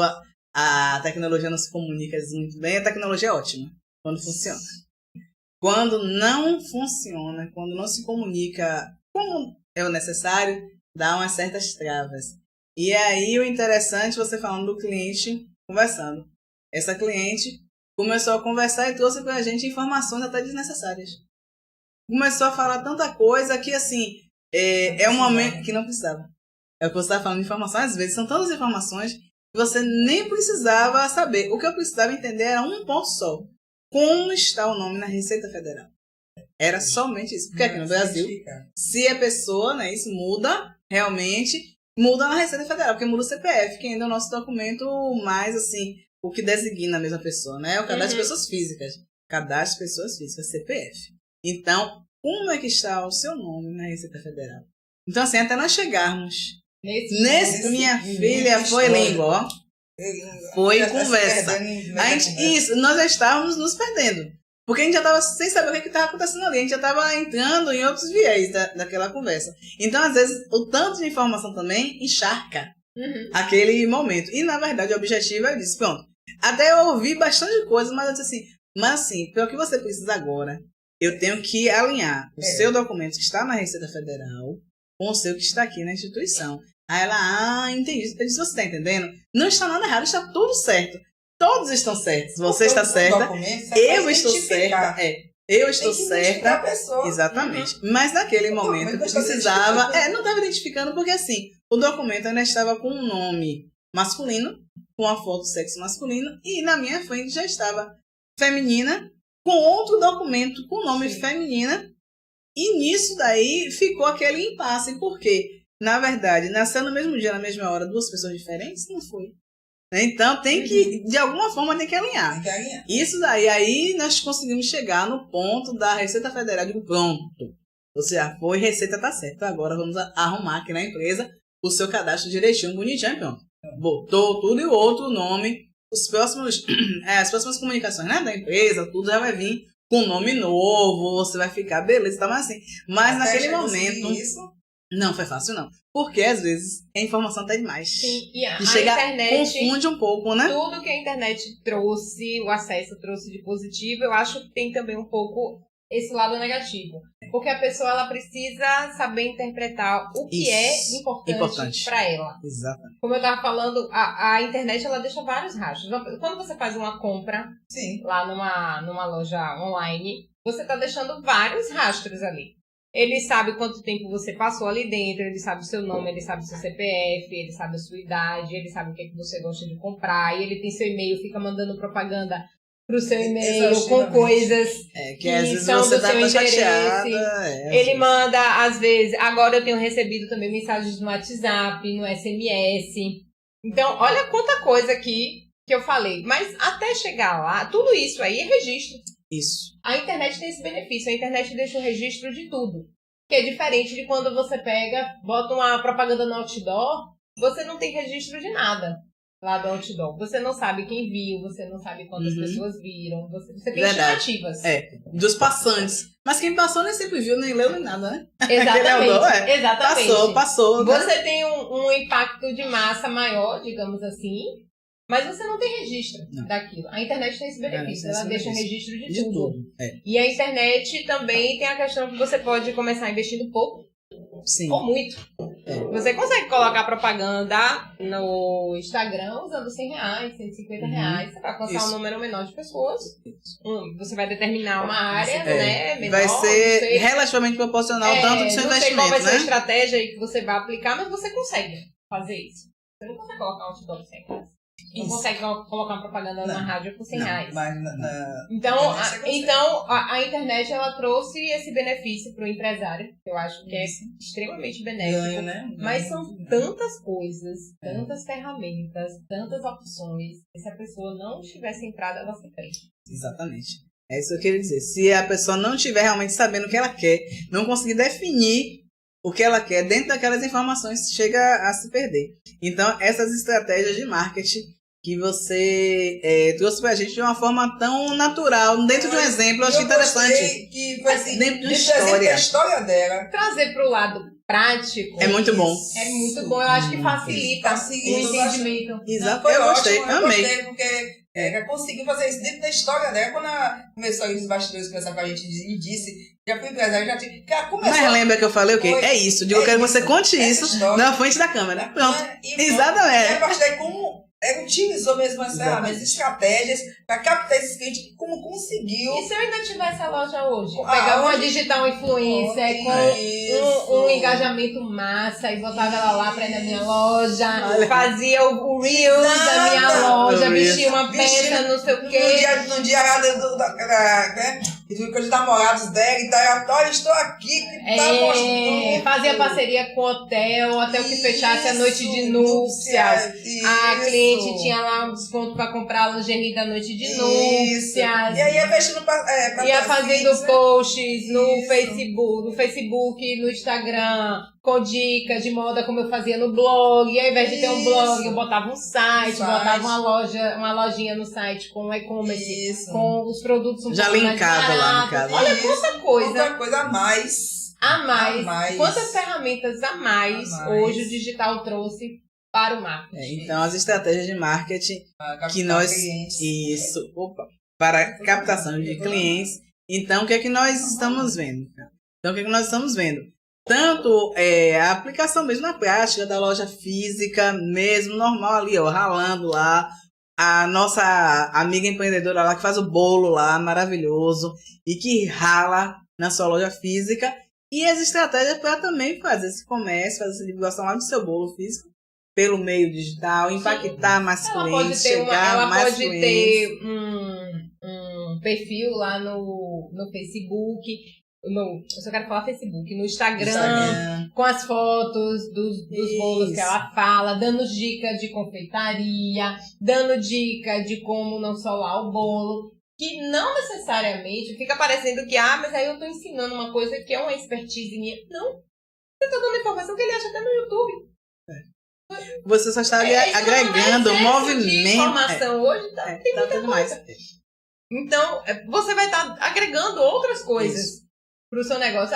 a tecnologia não se comunica muito bem, a tecnologia é ótima, quando funciona. Quando não funciona, quando não se comunica como é o necessário, dá umas certas travas. E aí, o interessante, você falando do cliente, conversando. Essa cliente começou a conversar e trouxe pra gente informações até desnecessárias. Começou a falar tanta coisa que, assim, é um momento que não precisava. É o que você está falando de informação. Às vezes, são tantas informações que você nem precisava saber. O que eu precisava entender era um ponto só. Como está o nome na Receita Federal? Era somente isso. Porque aqui no Brasil, se a pessoa, né, isso muda, realmente muda na Receita Federal, porque muda o CPF, que ainda é o nosso documento mais, assim, o que designa a mesma pessoa, né? O cadastro de pessoas físicas. Cadastro de pessoas físicas, CPF. Então, como é que está o seu nome na Receita Federal? Então, assim, até nós chegarmos nesse minha filha, foi língua, ó. Foi conversa. Isso, nós já estávamos nos perdendo. Porque a gente já estava sem saber o que estava acontecendo ali. A gente já estava entrando em outros viés daquela conversa. Então, às vezes, o tanto de informação também encharca aquele momento. E, na verdade, o objetivo é disso. Pronto. Até eu ouvi bastante coisa, mas eu disse assim, pelo que você precisa agora, eu tenho que alinhar o seu documento que está na Receita Federal com o seu que está aqui na instituição. Aí ela, entendi. Eu disse, você está entendendo? Não está nada errado, está tudo certo. Todos estão certos. Você está certa, eu estou certa. Eu estou certa. Pessoa. Exatamente. Mas naquele momento precisava. Não estava identificando, porque assim, o documento ainda estava com um nome masculino, com a foto do sexo masculino, e na minha frente já estava feminina, com outro documento com nome feminina, e nisso daí ficou aquele impasse, porque, na verdade, nasceu no mesmo dia, na mesma hora, duas pessoas diferentes? Não foi. Então, tem que, de alguma forma, tem que alinhar. Isso daí, aí nós conseguimos chegar no ponto da Receita Federal. Digo, pronto, você já foi, Receita tá certa. Agora vamos arrumar aqui na empresa o seu cadastro direitinho, bonitinho, pronto. Botou tudo e o outro nome. As próximas comunicações, né, da empresa, tudo já vai vir com nome novo, você vai ficar, beleza, tá mais assim. Mas naquele momento... Não foi fácil, não. Porque, às vezes, a informação tá demais. Sim, e a chega, internet... confunde um pouco, né? Tudo que a internet trouxe, o acesso trouxe de positivo, eu acho que tem também um pouco esse lado negativo. Porque a pessoa, ela precisa saber interpretar o que é importante para ela. Exatamente. Como eu estava falando, a internet, ela deixa vários rastros. Quando você faz uma compra lá numa loja online, você está deixando vários rastros ali. Ele sabe quanto tempo você passou ali dentro, ele sabe o seu nome, ele sabe o seu CPF, ele sabe a sua idade, ele sabe o que você gosta de comprar, e ele tem seu e-mail, fica mandando propaganda pro seu e-mail com coisas que às vezes você tá chateada. Ele manda, às vezes, agora eu tenho recebido também mensagens no WhatsApp, no SMS. Então, olha quanta coisa aqui que eu falei. Mas até chegar lá, tudo isso aí é registro. Isso. A internet tem esse benefício, a internet deixa o registro de tudo. Que é diferente de quando você pega, bota uma propaganda no outdoor, você não tem registro de nada lá do outdoor. Você não sabe quem viu, você não sabe quantas pessoas viram, você tem estimativas. Dos passantes. Mas quem passou nem sempre viu, nem leu, nem nada, né? Exatamente. Exatamente. Passou. Você tem um impacto de massa maior, digamos assim, mas você não tem registro daquilo. A internet tem esse benefício, ela deixa registro de tudo. E a internet também tem a questão que você pode começar investindo pouco. Sim. Ou muito. Você consegue colocar propaganda no Instagram usando R$100, R$150. Você vai alcançar um número menor de pessoas. Você vai determinar uma área, né? Menor, vai ser relativamente proporcional tanto do seu investimento, não sei qual vai ser a né? estratégia aí que você vai aplicar, mas você consegue fazer isso. Você não consegue colocar um outdoor por R$100. Não consegue colocar uma propaganda na rádio por R$100. Então, a internet, ela trouxe esse benefício para o empresário, que eu acho que é extremamente benéfico. Ganho, né? Mas são tantas coisas, tantas ferramentas, tantas opções, que se a pessoa não tiver centrada, ela se perde. Exatamente. É isso que eu queria dizer. Se a pessoa não estiver realmente sabendo o que ela quer, não conseguir definir o que ela quer dentro daquelas informações, chega a se perder. Então, essas estratégias de marketing que você trouxe pra gente de uma forma tão natural, dentro de um exemplo, eu achei interessante. Que foi assim, dentro de uma história. A história dela. Trazer pro lado prático. É muito bom. É muito bom, eu acho que facilita o entendimento. Exato, eu gostei, amei. Gostei, porque ela conseguiu fazer isso dentro da história dela. Quando ela começou aí nos bastidores, conversar com a gente e disse, já fui empresário, já tinha... Mas lembra que eu falei o quê? É isso, eu quero que você conte isso na frente da câmera. Pronto, exatamente. E a partir daí, como utilizou mesmo as ferramentas, estratégias para captar esses clientes, como conseguiu. E se eu ainda tivesse a loja hoje? Pegava uma digital influencer com um engajamento massa e botava ela lá para ir na minha loja, fazia o Reels da minha loja, vestia uma peça, não sei o quê. No dia lá né? E tu com os namorados dela, e tá, olha, estou aqui, que tá mostrando. Fazia parceria com o hotel que fechasse a noite de núpcias. A cliente tinha lá um desconto para comprar a lingerie da noite de núpcias. E aí ia mexendo ia fazendo posts no Facebook, no Instagram, com dicas de moda, como eu fazia no blog. E ao invés de ter um blog, eu botava um site, botava uma lojinha no site com e-commerce, com os produtos um já pouco mais linkado lá no baratos. caso. Olha quanta coisa. Outra coisa a mais. Quantas ferramentas a mais hoje o digital trouxe para o marketing. Então, as estratégias de marketing que nós... para captação de clientes. Então, o que é que nós estamos vendo? Tanto a aplicação mesmo na prática da loja física, mesmo normal ali, ó, ralando lá. A nossa amiga empreendedora lá que faz o bolo lá, maravilhoso, e que rala na sua loja física. E as estratégias para também fazer esse comércio, fazer essa divulgação lá do seu bolo físico, pelo meio digital, impactar mais clientes, chegar mais clientes. Ela pode ter um perfil lá no Facebook, eu só quero falar Facebook, no Instagram, com as fotos dos bolos que ela fala, dando dicas de confeitaria, dando dica de como não solar o bolo, que não necessariamente fica parecendo que, mas aí eu tô ensinando uma coisa que é uma expertise minha. Não, você tá dando informação que ele acha até no YouTube. Você só está agregando movimento. De informação hoje tem muita tudo coisa. Mais. Então, você vai estar agregando outras coisas para o seu negócio.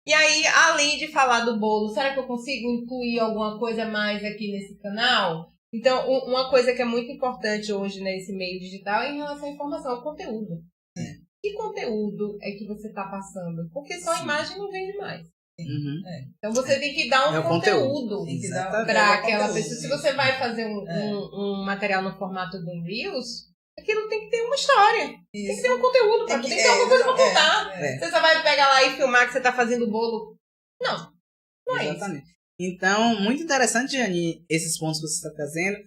E aí, além de falar do bolo, será que eu consigo incluir alguma coisa mais aqui nesse canal? Então, uma coisa que é muito importante hoje nesse meio digital é em relação à informação, ao conteúdo. Que conteúdo é que você está passando? Porque só a imagem não vende mais. Então você tem que dar um conteúdo para aquela pessoa. Se você vai fazer um material no formato de um Reels, aquilo tem que ter uma história. Tem que ter um conteúdo, tem que ter alguma coisa para contar. Você só vai pegar lá e filmar que você está fazendo bolo. Não é Exatamente. Isso. Então, muito interessante, Jane, esses pontos que você está trazendo,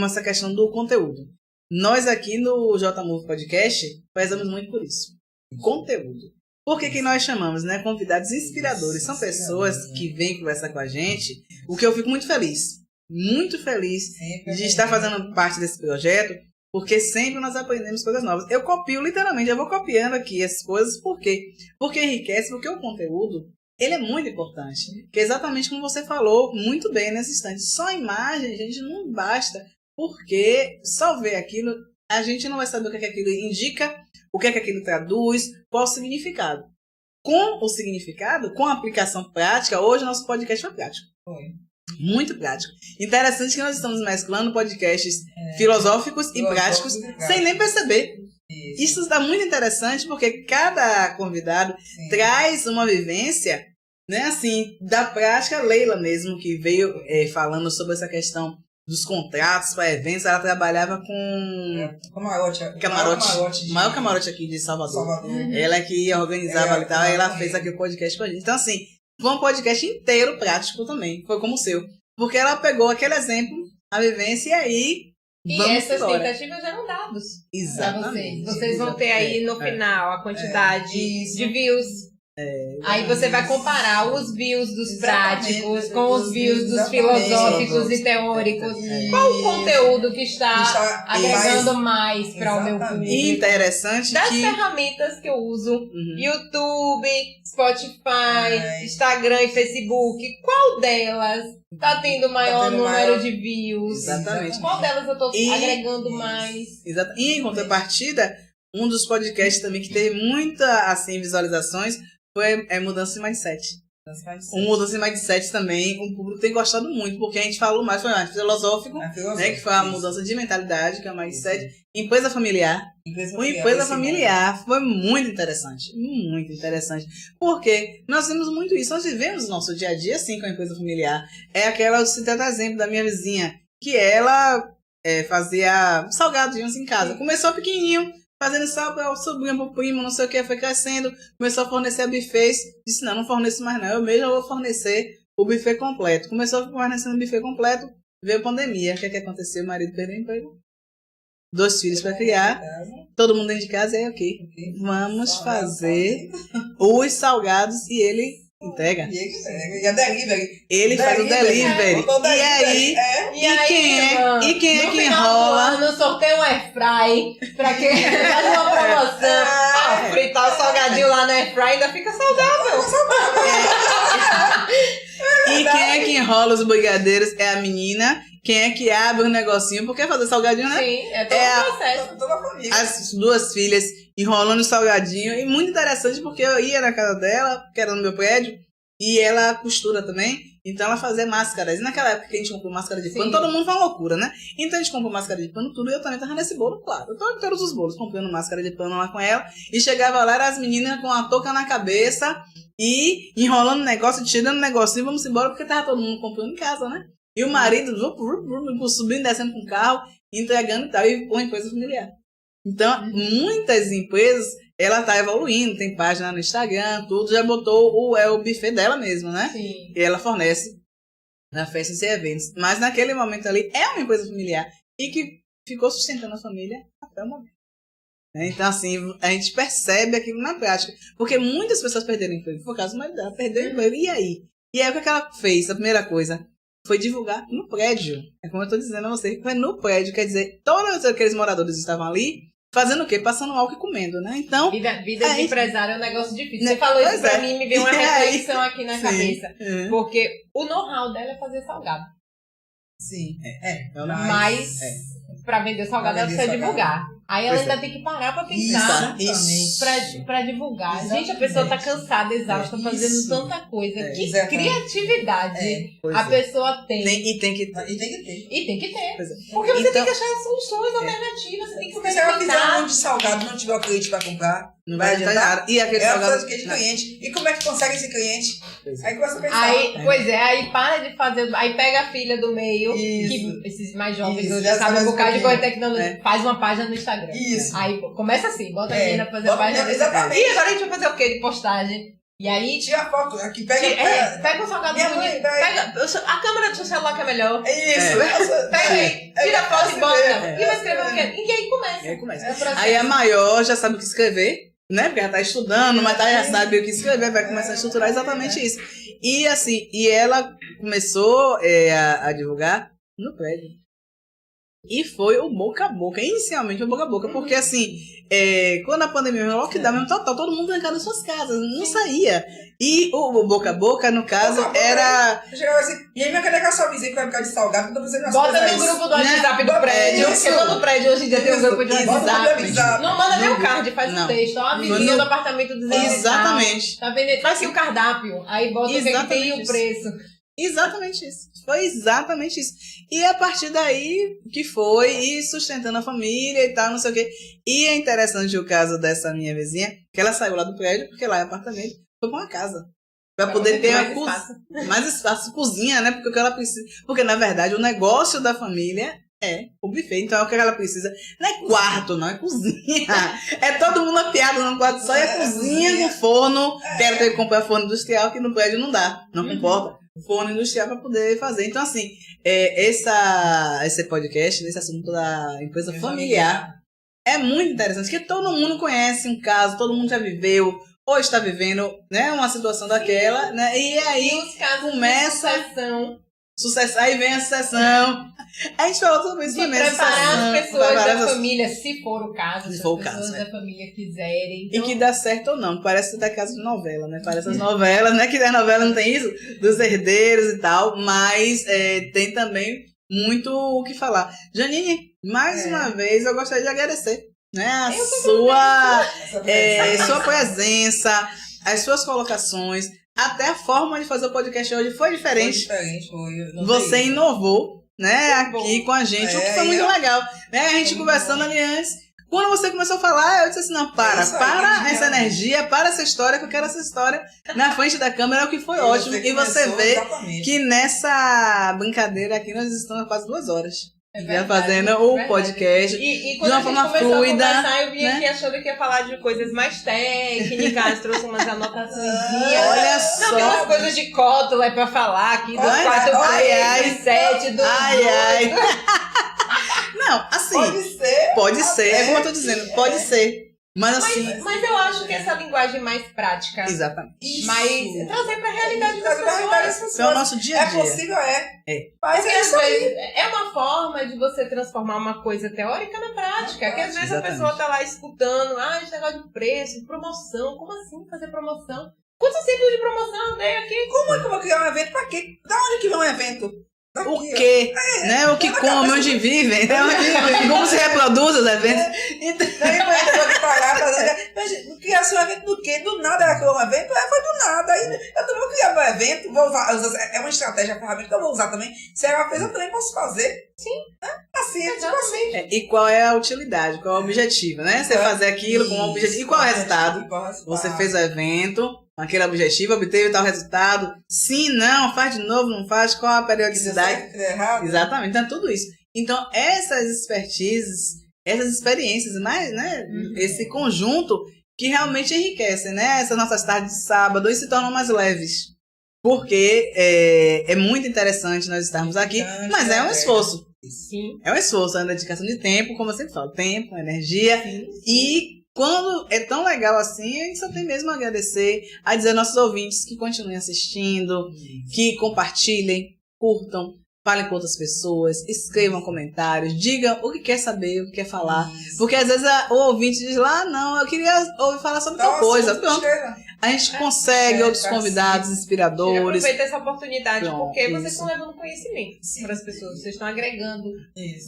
essa questão do conteúdo. Nós aqui no JMove Podcast prezamos muito por isso. Conteúdo. Por que nós chamamos, né, convidados inspiradores? São pessoas que vêm conversar com a gente, o que eu fico muito feliz de estar fazendo parte desse projeto, porque sempre nós aprendemos coisas novas. Eu copio, literalmente, eu vou copiando aqui as coisas, por quê? Porque enriquece, porque o conteúdo, ele é muito importante. Que é exatamente como você falou muito bem nesse instante. Só a imagem, gente, não basta, porque só ver aquilo, a gente não vai saber o que aquilo indica, o que aquilo traduz, qual o significado. Com o significado, com a aplicação prática, hoje o nosso podcast foi prático. Muito prático. Interessante que nós estamos mesclando podcasts filosóficos e práticos sem nem perceber. Isso está muito interessante porque cada convidado traz uma vivência, né, assim, da prática. Leila mesmo, que veio falando sobre essa questão dos contratos para eventos, ela trabalhava com o maior camarote aqui de Salvador. Ela que organizava ali e tal, e ela fez aqui o podcast com a gente. Então, assim, foi um podcast inteiro prático também, foi como o seu. Porque ela pegou aquele exemplo, a vivência, e aí essas tentativas geram dados. Exatamente. Vocês vão ter aí no final a quantidade de views. Aí você vai comparar os views dos práticos com os views dos filosóficos e teóricos. Qual o conteúdo que está agregando mais para o meu público? Interessante das ferramentas que eu uso, YouTube, Spotify, Instagram e Facebook, qual delas está tendo maior número de views? Exatamente. Qual delas eu estou agregando mais? E em contrapartida, um dos podcasts também que teve muita assim, visualizações foi Mudança de Mindset. Mudança de Mindset também, o público tem gostado muito, porque a gente falou mais, foi mais filosófico, né, que foi a mudança de mentalidade, que é o Mindset. Empresa familiar. Empresa familiar foi muito interessante. Muito interessante. Porque nós temos muito isso, nós vivemos o nosso dia a dia assim com a empresa familiar. É aquela, eu citei até exemplo da minha vizinha, que ela fazia salgadinhos em casa. Começou pequenininho, fazendo só para o sobrinho, para o primo, não sei o que, foi crescendo, começou a fornecer buffets, disse, não forneço mais não, eu mesmo vou fornecer o buffet completo. Começou a fornecer o buffet completo, veio a pandemia, o que aconteceu? O marido perdeu o emprego. 2 filhos para criar, todo mundo dentro de casa, e aí o quê? Vamos fazer os salgados e ele entrega. E a delivery. Ele faz o delivery. E aí, e quem é que enrola? No sorteio um airfry, pra quem faz uma promoção. Fritar o salgadinho lá no airfry ainda fica saudável. E quem é que enrola os brigadeiros é a menina. Quem é que abre o negocinho? Porque fazer salgadinho, né? Sim, é todo o processo. Toda a família. As 2 filhas enrolando o salgadinho. E muito interessante porque eu ia na casa dela, que era no meu prédio, e ela costura também. Então ela fazia máscaras. E naquela época que a gente comprou máscara de pano, todo mundo foi uma loucura, né? Então a gente comprou máscara de pano, tudo, e eu também tava nesse bolo, claro. Eu tô em todos os bolos, comprando máscara de pano lá com ela. E chegava lá, eram as meninas com a touca na cabeça e enrolando negócio, tirando negocinho, vamos embora, porque tava todo mundo comprando em casa, né? E o marido subindo, descendo com o carro, entregando e tal, e uma empresa familiar. Então, muitas empresas, ela tá evoluindo, tem página no Instagram, tudo, já botou o buffet dela mesmo, né? Sim. E ela fornece na festas e eventos. Mas naquele momento ali, é uma empresa familiar e que ficou sustentando a família até o momento. Então, assim, a gente percebe aquilo na prática. Porque muitas pessoas perderam emprego. Foi o caso do marido dela, perdeu o emprego. E aí? E aí, o que ela fez? A primeira coisa foi divulgar no prédio. É como eu estou dizendo a você, foi no prédio. Quer dizer, todos aqueles moradores estavam ali fazendo o quê? Passando álcool e comendo, né? Então, vida de empresário é um negócio difícil. Você falou isso pra mim, me veio uma reflexão aqui na cabeça. Porque o know-how dela é fazer salgado. Sim. Mas pra vender salgado ela precisa divulgar. Aí ela ainda tem que parar pra pensar pra divulgar. Exatamente. Gente, a pessoa tá cansada, exausta, fazendo tanta coisa. Que criatividade a pessoa tem. E tem que ter. Porque você tem que achar soluções alternativas. Você tem que Porque se ela fizer um monte de salgado e não tiver o cliente pra comprar, não vai adiantar nada. E aquele salgado de cliente. E como é que consegue esse cliente? Aí começa a pensar. Aí para de fazer. Aí pega a filha do meio, que esses mais jovens hoje sabem um bocado de coisa tecnológica. Faz uma página no Instagram. Isso. Aí começa assim, bota a menina pra fazer a página. Exatamente. E agora a gente vai fazer o quê? De postagem. E aí. Tira a foto. Aqui pega o salgado bonito. Pega a câmera do seu celular que é melhor. Isso. Pega aí, tira a foto e bota. E vai escrever o quê? E aí começa. Aí a maior já sabe o que escrever, né? Porque ela tá estudando, mas já sabe o que escrever, vai começar a estruturar exatamente isso. E assim, ela começou a divulgar no prédio. E foi o boca a boca, inicialmente foi o boca a boca, porque assim, quando a pandemia veio, o lockdown mesmo total, todo mundo trancado nas suas casas, não saía. E o boca a boca, no caso, era... Eu chegava assim, e aí minha caneca só vizinha que vai ficar de salgado, não tô fazendo as bota no grupo do WhatsApp do prédio, porque todo prédio hoje em dia tem um grupo de WhatsApp. Não manda nem o card, faz um texto, ó, a vizinha do apartamento dizendo exatamente. Tá vendo? Faz assim o cardápio, aí bota o que tem o preço. Exatamente isso. Foi exatamente isso. E a partir daí que foi, e sustentando a família e tal, não sei o quê. E é interessante o caso dessa minha vizinha, que ela saiu lá do prédio, porque lá é apartamento, foi pra uma casa. Pra poder ter mais espaço, cozinha, né? Porque o que ela precisa. Porque, na verdade, o negócio da família é o buffet. Então, o que ela precisa não é quarto, não, é cozinha. É todo mundo apiado num quarto só, é cozinha com forno. Que ela tem que comprar forno industrial, que no prédio não dá, não comporta. Forno industrial para poder fazer. Então, assim, esse podcast, esse assunto da empresa familiar, é muito interessante, porque todo mundo conhece um caso, todo mundo já viveu, ou está vivendo, né, uma situação daquela, né, e aí os casos começa de sucessão, aí vem a sucessão. A gente falou sobre isso também. Preparar as pessoas da família, se for o caso, se for as pessoas da família quiserem. Então... E que dá certo ou não. Parece da casa de novela, né? Parece as novelas, né? Que a novela não tem isso, dos herdeiros e tal, mas tem também muito o que falar. Janine, mais uma vez, eu gostaria de agradecer, né? A sua presença, as suas colocações, até a forma de fazer o podcast hoje foi diferente. Foi. Você inovou, né, aqui com a gente, o que foi muito legal. Né? A gente conversando ali antes. Quando você começou a falar, eu disse assim, não, para essa energia, para essa história, que eu quero essa história na frente da câmera, o que foi ótimo. E você vê que nessa brincadeira aqui nós estamos quase 2 horas. Fazendo o podcast de uma forma fluida. Eu vim aqui achando que ia falar de coisas mais técnicas, trouxe umas anotações. Olha só. Não, tem umas coisas de cótula pra falar aqui, do 4, 3, 7, do 2. Não, assim. Pode ser. Pode ser, é como eu tô dizendo, pode ser. Mas assim... Mas eu acho que essa linguagem mais prática. Exatamente. Mas trazer pra realidade das pessoas. É o nosso dia a dia. É possível, é. Mas às vezes é uma forma de você transformar uma coisa teórica na prática. Que às vezes a pessoa tá lá escutando, esse negócio de preço, promoção. Como assim fazer promoção? Quantos tipos de promoção eu dei aqui? Como é que eu vou criar um evento? Pra quê? Da onde que vem um evento? Daqui, o quê? Né? O que come, onde vivem, como se reproduz os eventos. Daí a gente pode parar pra criar um evento do quê? Do nada ela criou um evento? Foi do nada. Aí eu também vou criar um evento, vou usar, é uma estratégia, a ferramenta que eu vou usar também. Se ela fez, eu também posso fazer. Sim. Assim, é tipo assim. E qual é a utilidade? Qual é o objetivo, né? Você fazer aquilo com um objetivo. E qual é o resultado? Você fez o evento, aquele objetivo, obteve tal resultado. Sim, não, faz de novo, não faz, qual a periodicidade? Exatamente, então tudo isso. Então, essas expertises, essas experiências, né? Esse conjunto que realmente enriquecem, né? Essas nossas tardes de sábado e se tornam mais leves. Porque é muito interessante nós estarmos aqui, mas é um esforço. Sim. É um esforço, é uma dedicação de tempo, como eu sempre falo, tempo, energia. Sim. E quando é tão legal assim, a gente só tem mesmo a agradecer, a dizer aos nossos ouvintes que continuem assistindo, que compartilhem, curtam, falem com outras pessoas, escrevam comentários, digam o que quer saber, o que quer falar. Porque às vezes o ouvinte diz lá, não, eu queria ouvir falar sobre tal coisa. Pronto. A gente consegue outros convidados inspiradores. Aproveita essa oportunidade, porque vocês estão levando conhecimento para as pessoas, vocês estão agregando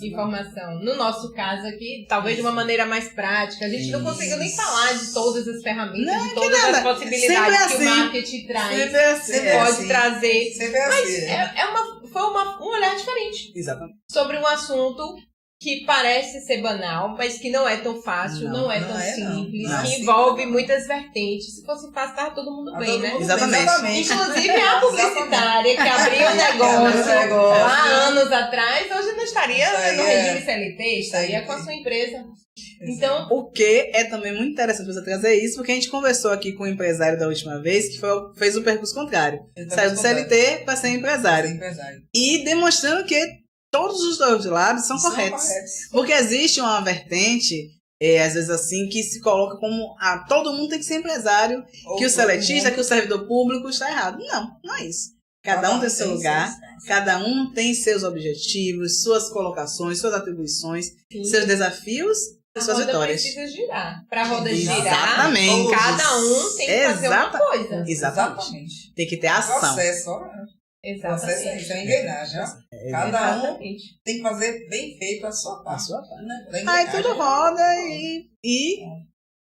informação. No nosso caso aqui, talvez de uma maneira mais prática. A gente não conseguiu nem falar de todas as ferramentas, de todas as possibilidades que o marketing traz. Você pode trazer. Mas foi um olhar diferente. Exatamente. Sobre um assunto que parece ser banal, mas que não é tão fácil, não é tão simples, que envolve muitas vertentes. Se fosse fácil, estava todo mundo bem, né? Exatamente. Inclusive a publicitária que abriu o negócio há anos atrás, hoje não estaria no regime CLT, estaria com a sua empresa. Então, o que é também muito interessante você trazer isso, porque a gente conversou aqui com o empresário da última vez, que fez o percurso contrário. Saiu do CLT para ser empresário. E demonstrando que todos os dois lados são corretos. Porque existe uma vertente, às vezes assim, que se coloca como todo mundo tem que ser empresário, que o seletista, que o servidor público está errado. Não é isso. Cada um tem seu lugar, cada um tem seus objetivos, suas colocações, suas atribuições, seus desafios e suas vitórias. Precisa girar. Para a roda girar, exatamente, cada um tem que fazer uma coisa. Exatamente. Tem que ter ação. Exatamente. É uma engrenagem, cada um tem que fazer bem feito a sua parte. Né? Aí tudo roda e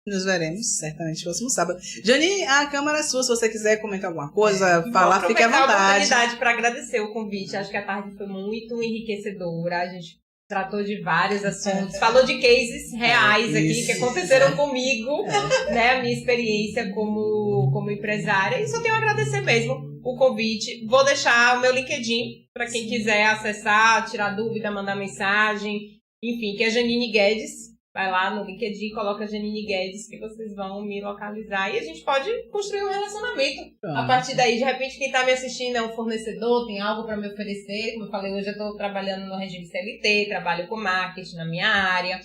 nos veremos certamente próximo sábado. Jani, a câmera é sua, se você quiser comentar alguma coisa, falar, fique à vontade. A oportunidade para agradecer o convite. Acho que a tarde foi muito enriquecedora. A gente tratou de vários assuntos, falou de cases reais aqui que aconteceram comigo, né? A minha experiência como empresária. E só tenho a agradecer mesmo o convite. Vou deixar o meu LinkedIn para quem quiser acessar, tirar dúvida, mandar mensagem. Enfim, que é Janine Guedes. Vai lá no LinkedIn, coloca Janine Guedes que vocês vão me localizar e a gente pode construir um relacionamento. A partir daí, de repente, quem está me assistindo é um fornecedor, tem algo para me oferecer. Como eu falei, hoje eu estou trabalhando no regime CLT, trabalho com marketing na minha área.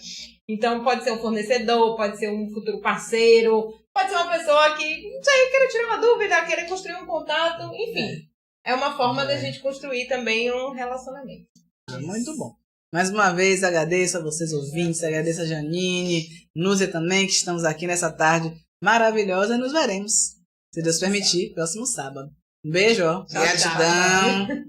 Então, pode ser um fornecedor, pode ser um futuro parceiro, pode ser uma pessoa que, não sei, queira tirar uma dúvida, queira construir um contato, enfim. É uma forma da gente construir também um relacionamento. Muito bom. Mais uma vez, agradeço a vocês ouvintes, agradeço a Janine, Núzia também, que estamos aqui nessa tarde maravilhosa e nos veremos, se Deus permitir, próximo sábado. Um beijo, ó. Gratidão.